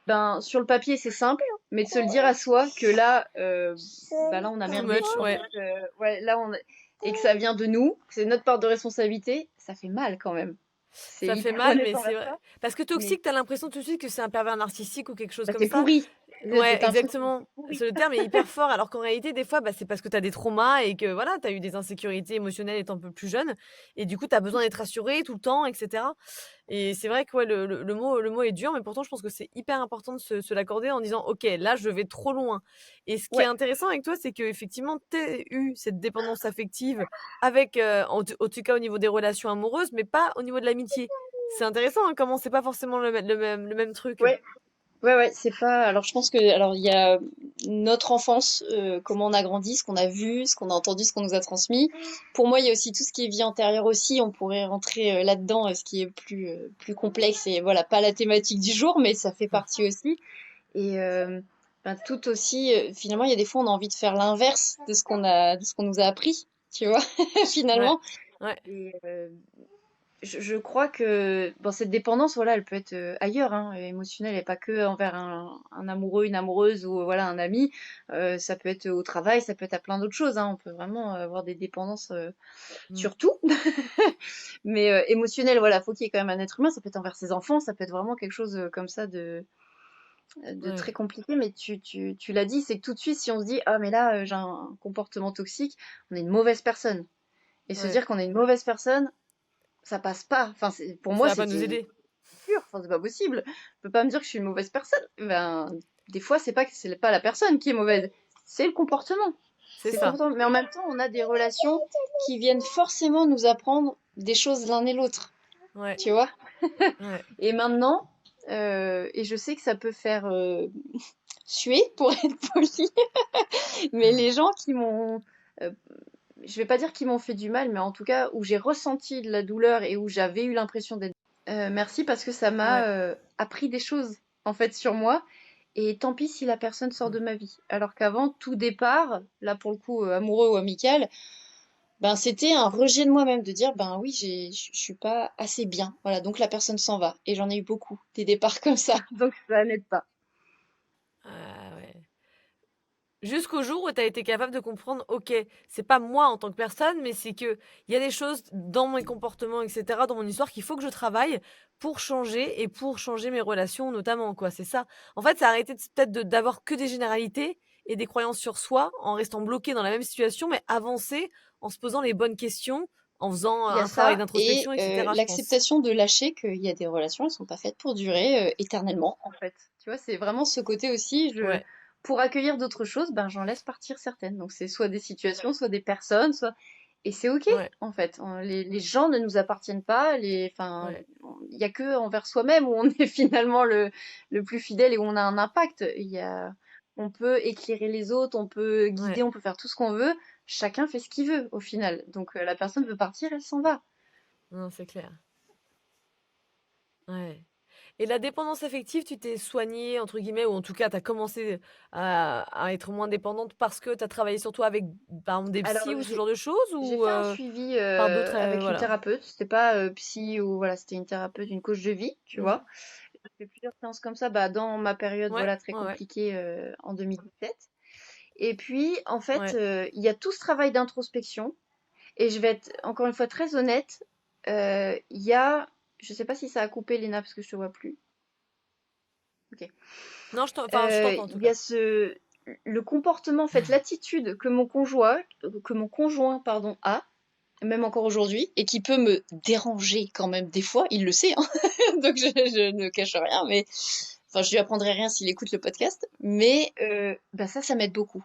ben sur le papier c'est simple, mais de se le dire à soi que là, bah là on a Too merdé, much, qu'en ouais. fait, ouais là et que ça vient de nous, que c'est notre part de responsabilité, ça fait mal quand même. C'est Ça fait hyper mal, honnête mais c'est envers vrai. ça, Parce que mais toxique, tu as l'impression tout de suite que c'est un pervers narcissique ou quelque chose bah, comme c'est ça. pourri. Ouais, T'as l'impression que exactement. c'est pourri. Le terme est hyper fort, alors qu'en réalité, des fois, bah, c'est parce que tu as des traumas et que voilà, tu as eu des insécurités émotionnelles étant un peu plus jeune. Et du coup, tu as besoin d'être rassuré tout le temps, etc. Et c'est vrai que ouais, le mot est dur, mais pourtant, je pense que c'est hyper important de se l'accorder en disant, OK, là, je vais trop loin. Et ce qui est Ouais, intéressant avec toi, c'est qu'effectivement, tu as eu cette dépendance affective avec, en tout cas au niveau des relations amoureuses, mais pas au niveau de l'amitié. C'est intéressant hein, comment c'est pas forcément le même truc. ouais, ouais, c'est pas. Alors, je pense que, alors, il y a notre enfance, comment on a grandi, ce qu'on a vu, ce qu'on a entendu, ce qu'on nous a transmis. Pour moi, il y a aussi tout ce qui est vie antérieure aussi. On pourrait rentrer là-dedans, ce qui est plus complexe et voilà, pas la thématique du jour, mais ça fait partie aussi. Et ben, tout aussi, finalement, il y a des fois, on a envie de faire l'inverse de ce qu'on nous a appris, tu vois, Ouais, finalement. ouais, Et je crois que bon, cette dépendance, voilà, elle peut être ailleurs, hein, émotionnelle, et pas que envers un amoureux, une amoureuse ou voilà un ami. Ça peut être au travail, ça peut être à plein d'autres choses, hein. On peut vraiment avoir des dépendances mm, sur tout. Mais émotionnel, voilà, faut qu'il y ait quand même un être humain. Ça peut être envers ses enfants, ça peut être vraiment quelque chose comme ça de très ouais, compliqué. Mais tu l'as dit, c'est que tout de suite, si on se dit, ah mais là, j'ai un comportement toxique, on est une mauvaise personne. Et se ouais. dire qu'on est une mauvaise personne, ça passe pas. Enfin, pour Ça moi, va pas nous c'était aider. sûr. Enfin, c'est pas possible. Je peux pas me dire que je suis une mauvaise personne. Ben, des fois, c'est pas la personne qui est mauvaise, c'est le comportement. C'est C'est le ça. comportement. Mais en même temps, on a des relations qui viennent forcément nous apprendre des choses l'un et l'autre. Ouais, Tu vois? ouais. Et maintenant, et je sais que ça peut faire suer, pour être poli, mais les gens qui m'ont, euh, je vais pas dire qu'ils m'ont fait du mal, mais en tout cas où j'ai ressenti de la douleur et où j'avais eu l'impression d'être. Merci parce que ça m'a Ouais. appris des choses en fait sur moi. Et tant pis si la personne sort de ma vie. Alors qu'avant, tout départ, là pour le coup amoureux ou amical, ben c'était un rejet de moi-même de dire ben oui je suis pas assez bien. Voilà donc la personne s'en va. Et j'en ai eu beaucoup des départs comme ça. Donc ça n'aide pas. Ah ouais. Jusqu'au jour où tu as été capable de comprendre, OK, c'est pas moi en tant que personne, mais c'est qu'il y a des choses dans mes comportements et cetera, dans mon histoire qu'il faut que je travaille pour changer et pour changer mes relations notamment, quoi, c'est ça? En fait, c'est arrêter de peut-être d'avoir que des généralités et des croyances sur soi en restant bloqué dans la même situation, mais avancer en se posant les bonnes questions, en faisant Il y a un travail ça et d'introspection et cetera, je pense. l'acceptation de lâcher qu'il y a des relations, elles sont pas faites pour durer éternellement, en fait. Tu vois, c'est vraiment ce côté aussi, Ouais, pour accueillir d'autres choses, ben j'en laisse partir certaines. Donc c'est soit des situations, soit des personnes, soit et c'est ok ouais, en fait. Les gens ne nous appartiennent pas. Enfin, ouais, il y a que envers soi-même où on est finalement le plus fidèle et où on a un impact. On peut éclairer les autres, on peut guider, ouais. on peut faire tout ce qu'on veut. Chacun fait ce qu'il veut au final. Donc la personne veut partir, elle s'en va. Non, c'est clair. Ouais. Et la dépendance affective, tu t'es soignée, entre guillemets, ou en tout cas, tu as commencé à être moins dépendante parce que tu as travaillé sur toi avec, par exemple, des Alors psys ou ce genre de choses, j'ai ou fait un suivi par d'autres, avec une voilà. thérapeute. C'était pas psy ou voilà, c'était une thérapeute, une coach de vie, tu Mhm. vois. J'ai fait plusieurs séances comme ça, bah, dans ma période Ouais, voilà très ouais, ouais, compliquée en 2017. Et puis en fait, ouais. il y a tout ce travail d'introspection. Et je vais être encore une fois très honnête. Il y a, je sais pas si ça a coupé Léna parce que je te vois plus. Ok. Non, enfin, je t'entends en tout Il y cas. a le comportement, en fait, l'attitude que mon conjoint, pardon, a, même encore aujourd'hui, et qui peut me déranger quand même des fois. Il le sait, hein. Donc je ne cache rien, mais enfin, je lui apprendrai rien s'il écoute le podcast. Mais bah ça m'aide beaucoup.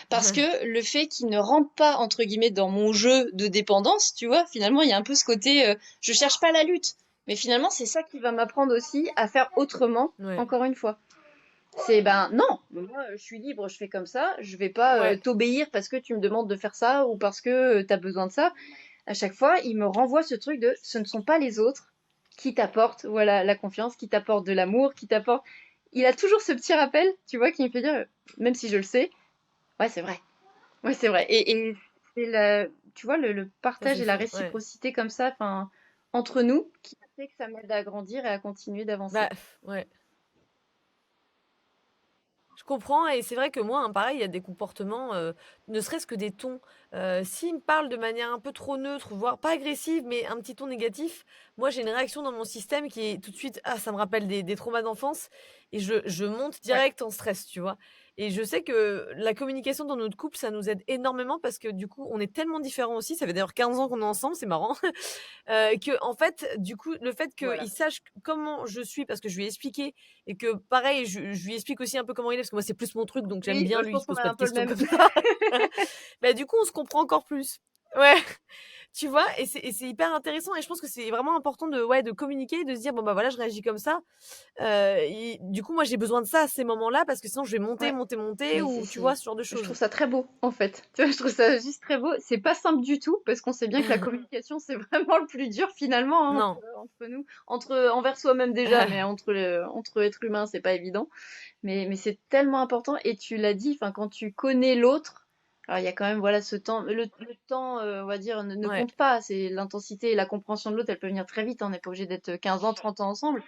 Parce que le fait qu'il ne rentre pas, entre guillemets, dans mon jeu de dépendance, tu vois, finalement, il y a un peu ce côté, je cherche pas la lutte. Mais finalement, c'est ça qui va m'apprendre aussi à faire autrement, Ouais, encore une fois. C'est ben non, moi je suis libre, je fais comme ça, je vais pas ouais, t'obéir parce que tu me demandes de faire ça ou parce que tu as besoin de ça. À chaque fois, il me renvoie ce truc de ce ne sont pas les autres qui t'apportent voilà la confiance, qui t'apportent de l'amour, qui t'apportent. Il a toujours ce petit rappel, tu vois, qui me fait dire même si je le sais, ouais, c'est vrai. Ouais, c'est vrai. Et c'est tu vois le ça partage c'est et la fort, ouais. réciprocité comme ça, enfin entre nous qui fait que ça m'aide à grandir et à continuer Bah, d'avancer. ouais. Je comprends et c'est vrai que moi, hein, pareil, il y a des comportements, ne serait-ce que des tons, s'il me parle de manière un peu trop neutre, voire pas agressive, mais un petit ton négatif, moi j'ai une réaction dans mon système qui est tout de suite: «Ah, ça me rappelle des traumas d'enfance» et je monte Ouais. direct en stress, tu vois? Et je sais que la communication dans notre couple, ça nous aide énormément parce que du coup, on est tellement différents aussi, ça fait d'ailleurs 15 ans qu'on est ensemble, c'est marrant. En fait, du coup, le fait qu'il Voilà. sache comment je suis parce que je lui ai expliqué et que pareil, je lui explique aussi un peu comment il est parce que moi, c'est plus mon truc, donc j'aime Oui, bien, je lui, il pense se qu'on pose a pas un de peu le questions même. comme ça. Bah, du coup, on se comprend encore plus. Ouais, Tu vois? Et c'est hyper intéressant et je pense que c'est vraiment important de communiquer, de se dire: «Bon, bah, voilà, je réagis comme ça». Et du coup, moi, j'ai besoin de ça à ces moments-là parce que sinon je vais monter, Ouais. monter, monter Mais ou tu vois? Ce genre de je trouve choses. ça très beau, en fait. Tu vois, je trouve ça juste très beau. C'est pas simple du tout, parce qu'on sait bien que la communication, c'est vraiment le plus dur finalement, hein, Non. entre nous, envers soi-même déjà, mais entre êtres humains, c'est pas évident. Mais c'est tellement important. Et tu l'as dit, enfin, quand tu connais l'autre, alors il y a quand même, voilà, ce temps, le temps, on va dire, ne Ouais, compte pas. C'est l'intensité et la compréhension de l'autre, elle peut venir très vite, hein. On n'est pas obligé d'être 15 ans, 30 ans ensemble,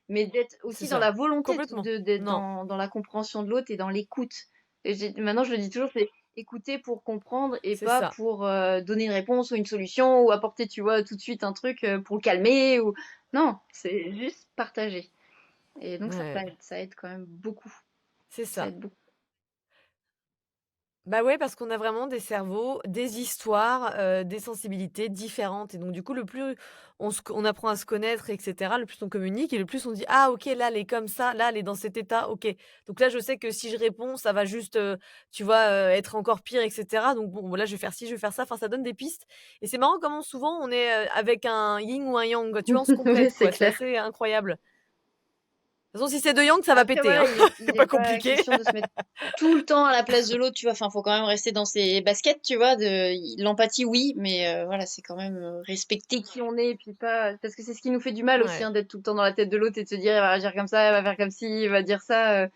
mais d'être c'est aussi dans ça. la volonté Complètement. d'être Non, dans la compréhension de l'autre et dans l'écoute. Et maintenant, je le dis toujours, c'est écouter pour comprendre et c'est pas ça. pour donner une réponse ou une solution ou apporter, tu vois, tout de suite un truc pour le calmer ou non, c'est juste partager. Et donc Ouais, ça aide quand même beaucoup. c'est Ça ça. aide beaucoup. Bah, ouais, parce qu'on a vraiment des cerveaux, des histoires, des sensibilités différentes et donc du coup, le plus on apprend à se connaître et cetera, le plus on communique et le plus on dit: «Ah OK, là, elle est comme ça, là, elle est dans cet état, OK. Donc là, je sais que si je réponds, ça va juste, tu vois, être encore pire et cetera. Donc bon, là, je vais faire ci, je vais faire ça». Enfin, ça donne des pistes et c'est marrant comment souvent on est, avec un yin ou un yang, tu vois? On se Oui, complète, c'est quoi. C'est clair. assez incroyable. De toute façon, si c'est 2 yang, ça va Après, péter, hein. voilà, il C'est n'est pas pas compliqué. question de se mettre tout le temps à la place de l'autre, tu vois. Enfin, faut quand même rester dans ses baskets, tu vois. L'empathie, oui, mais voilà, c'est quand même respecter qui on est, et puis pas. Parce que c'est ce qui nous fait du mal aussi, Ouais, hein, d'être tout le temps dans la tête de l'autre et de se dire, elle va réagir comme ça, elle va faire comme ci, elle va dire ça.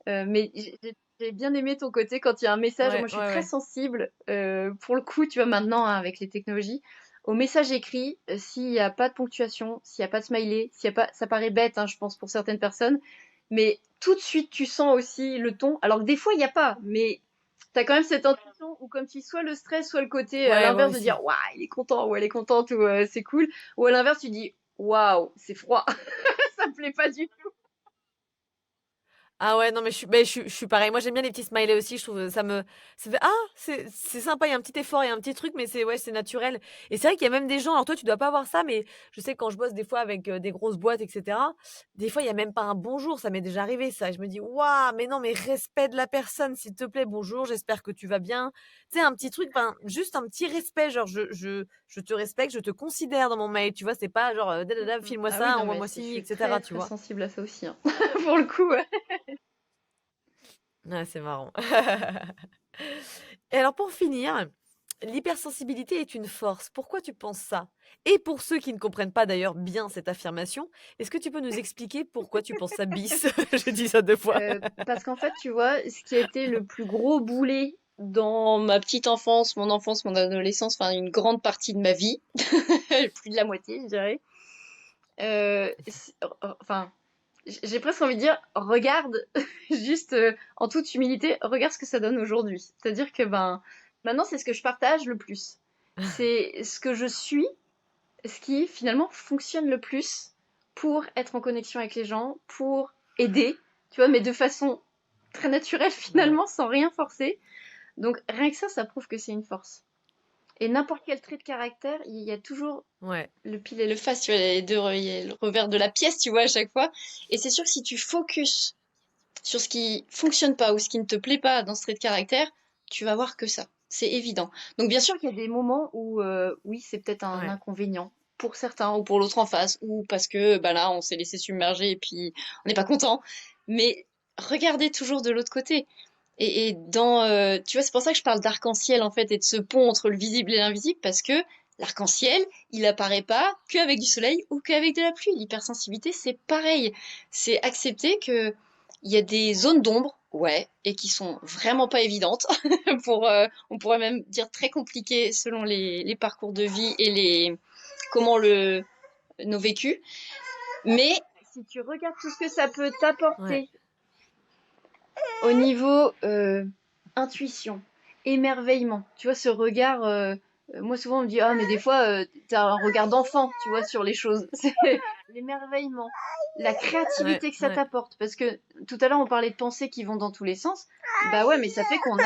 Mais j'ai bien aimé ton côté quand il y a un message. ouais, Moi, je suis ouais, très ouais. sensible, pour le coup, tu vois, maintenant, hein, avec les technologies, au message écrit, s'il n'y a pas de ponctuation, s'il n'y a pas de smiley, s'il y a pas, ça paraît bête, hein, je pense, pour certaines personnes, mais tout de suite, tu sens aussi le ton. Alors que des fois, il n'y a pas, mais t'as quand même cette intuition où comme si soit le stress, soit le côté à Ouais, moi l'inverse de aussi. dire, waouh, il est content, ou elle est contente, ou c'est cool, ou à l'inverse, tu dis, waouh, c'est froid, ça me plaît pas du tout. Ah ouais, non, mais je suis pareil. Moi, j'aime bien les petits smileys aussi. Je trouve ça fait ah, c'est sympa. Il y a un petit effort, il y a un petit truc, mais ouais, c'est naturel. Et c'est vrai qu'il y a même des gens. Alors toi, tu dois pas avoir ça, mais je sais que quand je bosse des fois avec des grosses boîtes, etc. Des fois, il y a même pas un bonjour. Ça m'est déjà arrivé ça. Et je me dis waouh, mais non, mais respect de la personne, s'il te plaît. Bonjour, j'espère que tu vas bien. Tu sais, un petit truc, enfin, juste un petit respect. Genre, je te respecte, je te considère dans mon mail. Tu vois, c'est pas genre file-moi Ah oui, ça, non, mais envoie-moi je ci, suis etc. très Tu très vois. sensible à ça aussi, hein. Pour le coup, ouais. Ouais, c'est marrant. Et alors pour finir, l'hypersensibilité est une force. Pourquoi tu penses ça? Et pour ceux qui ne comprennent pas d'ailleurs bien cette affirmation, est-ce que tu peux nous expliquer pourquoi tu penses ça bis? J'ai dit ça 2 fois. Parce qu'en fait, tu vois, ce qui a été le plus gros boulet dans ma petite enfance, mon adolescence, enfin une grande partie de ma vie, plus de la moitié, je dirais. Enfin, j'ai presque envie de dire, regarde, juste en toute humilité, regarde ce que ça donne aujourd'hui. C'est-à-dire que ben, maintenant, c'est ce que je partage le plus. C'est ce que je suis, ce qui finalement fonctionne le plus pour être en connexion avec les gens, pour aider, tu vois, mais de façon très naturelle Ouais, finalement, sans rien forcer. Donc rien que ça prouve que c'est une force. Et n'importe quel trait de caractère, il y a toujours ouais, le pile et le face, tu vois, il y a le revers de la pièce, tu vois, à chaque fois. Et c'est sûr que si tu focuses sur ce qui fonctionne pas ou ce qui ne te plaît pas dans ce trait de caractère, tu vas voir que ça. C'est évident. Donc bien sûr qu'il y a des moments où oui, c'est peut-être un ouais. inconvénient pour certains ou pour l'autre en face ou parce que bah là on s'est laissé submerger et puis on n'est pas content. Mais regardez toujours de l'autre côté. Et dans tu vois, c'est pour ça que je parle d'arc-en-ciel en fait et de ce pont entre le visible et l'invisible parce que l'arc-en-ciel, il apparaît pas qu'avec du soleil ou qu'avec de la pluie. L'hypersensibilité, c'est pareil. C'est accepter que il y a des zones d'ombre, ouais, et qui sont vraiment pas évidentes, on pourrait même dire très compliquées selon les parcours de vie et comment nos vécus. Mais si tu regardes tout ce que ça peut Ouais. t'apporter au niveau intuition, émerveillement, tu vois, ce regard, moi souvent on me dit, ah mais des fois t'as un regard d'enfant, tu vois, sur les choses. C'est l'émerveillement, la Ouais, créativité que ça ouais. t'apporte. Parce que tout à l'heure on parlait de pensées qui vont dans tous les sens. Bah ouais, mais ça fait qu'on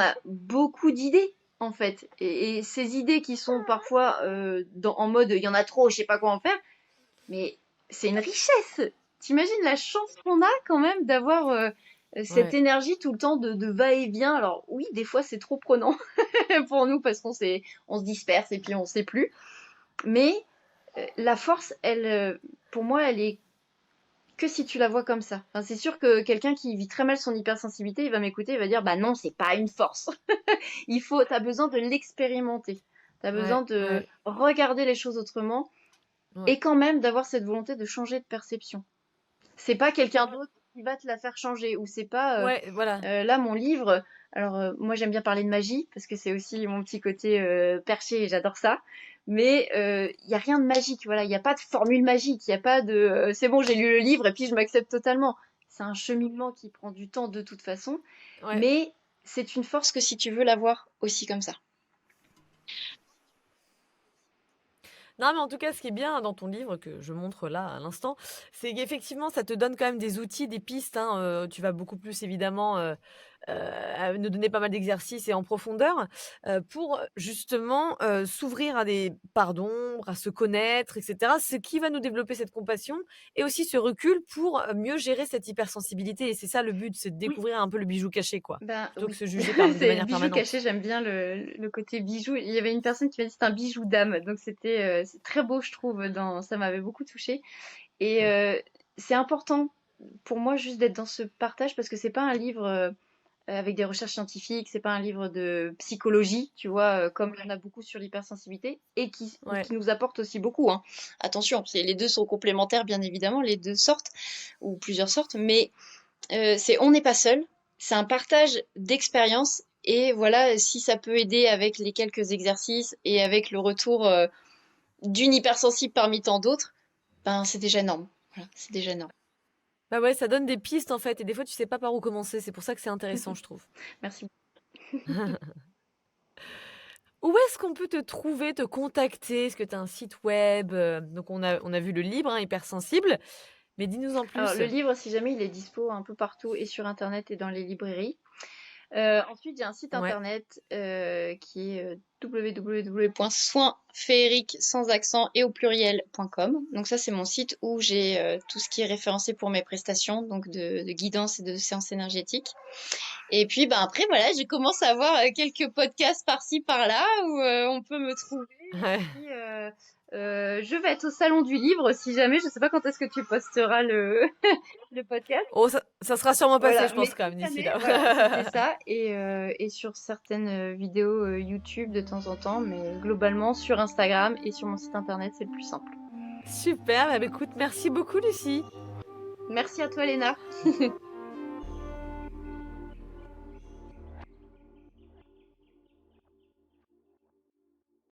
a beaucoup d'idées en fait. Et ces idées qui sont parfois en mode il y en a trop, je sais pas quoi en faire, mais c'est une richesse. T'imagines la chance qu'on a quand même d'avoir cette Ouais. énergie tout le temps de va-et-vient. Alors oui, des fois c'est trop prenant pour nous parce on se disperse et puis on sait plus. Mais la force, pour moi, elle est que si tu la vois comme ça. Enfin, c'est sûr que quelqu'un qui vit très mal son hypersensibilité, il va m'écouter, il va dire bah non, c'est pas une force. T'as besoin de l'expérimenter. T'as besoin Ouais, de ouais, regarder les choses autrement ouais. et quand même d'avoir cette volonté de changer de perception. C'est pas quelqu'un d'autre qui va te la faire changer ou c'est pas Ouais, voilà. là mon livre. Alors moi j'aime bien parler de magie parce que c'est aussi mon petit côté perché et j'adore ça. Mais il y a rien de magique, voilà, il n'y a pas de formule magique, il y a pas de c'est bon, j'ai lu le livre et puis je m'accepte totalement. C'est un cheminement qui prend du temps de toute façon, Ouais. mais c'est une force que si tu veux l'avoir aussi comme ça. Non, mais en tout cas, ce qui est bien dans ton livre, que je montre là à l'instant, c'est qu'effectivement, ça te donne quand même des outils, des pistes, hein, tu vas beaucoup plus évidemment, nous donner pas mal d'exercices et en profondeur, pour justement, s'ouvrir à des parts d'ombre, à se connaître et cetera. Ce qui va nous développer cette compassion et aussi ce recul pour, mieux gérer cette hypersensibilité et c'est ça le but, c'est de Oui, découvrir un peu le bijou caché, quoi, ben plutôt que oui, se juger par de c'est manière bijou permanente. caché, j'aime bien le côté bijou. Il y avait une personne qui m'a dit c'est un bijou d'âme, donc c'est très beau je trouve, ça m'avait beaucoup touchée. Et c'est important pour moi juste d'être dans ce partage parce que c'est pas un livre avec des recherches scientifiques, c'est pas un livre de psychologie, tu vois, comme il y en a beaucoup sur l'hypersensibilité et Ouais. qui nous apporte aussi beaucoup, hein. Attention, les deux sont complémentaires bien évidemment, les deux sortes ou plusieurs sortes, mais on n'est pas seul, c'est un partage d'expérience et voilà, si ça peut aider avec les quelques exercices et avec le retour d'une hypersensible parmi tant d'autres, ben c'est déjà énorme. Voilà, c'est déjà énorme. Bah, ouais, ça donne des pistes, en fait et des fois, tu sais pas par où commencer. C'est pour ça que c'est intéressant, je trouve. Merci. Où est-ce qu'on peut te trouver, te contacter? Est-ce que tu as un site web? Donc on a vu le livre, hein, Hypersensible, mais dis-nous en Alors plus. le livre, si jamais il est dispo un peu partout et sur internet et dans les librairies. Ensuite, j'ai un site Ouais. internet qui est www.soinsféeriques sans accent et au pluriel.com. Donc ça, c'est mon site où j'ai tout ce qui est référencé pour mes prestations, donc de guidance et de séances énergétiques. Et puis, ben après, voilà, j'ai commencé à avoir quelques podcasts par-ci, par-là où on peut me trouver. Et Ouais. puis, je vais être au salon du livre si jamais. Je sais pas quand est-ce que tu posteras le podcast. Oh, ça sera sûrement passé, Voilà, je pense, mais quand si même, d'ici jamais, voilà, c'était là. ça. Et sur certaines vidéos YouTube de temps en temps, mais globalement sur Instagram et sur mon site internet, c'est le plus simple. Super, bah, écoute, merci beaucoup, Lucie. Merci à toi, Léna.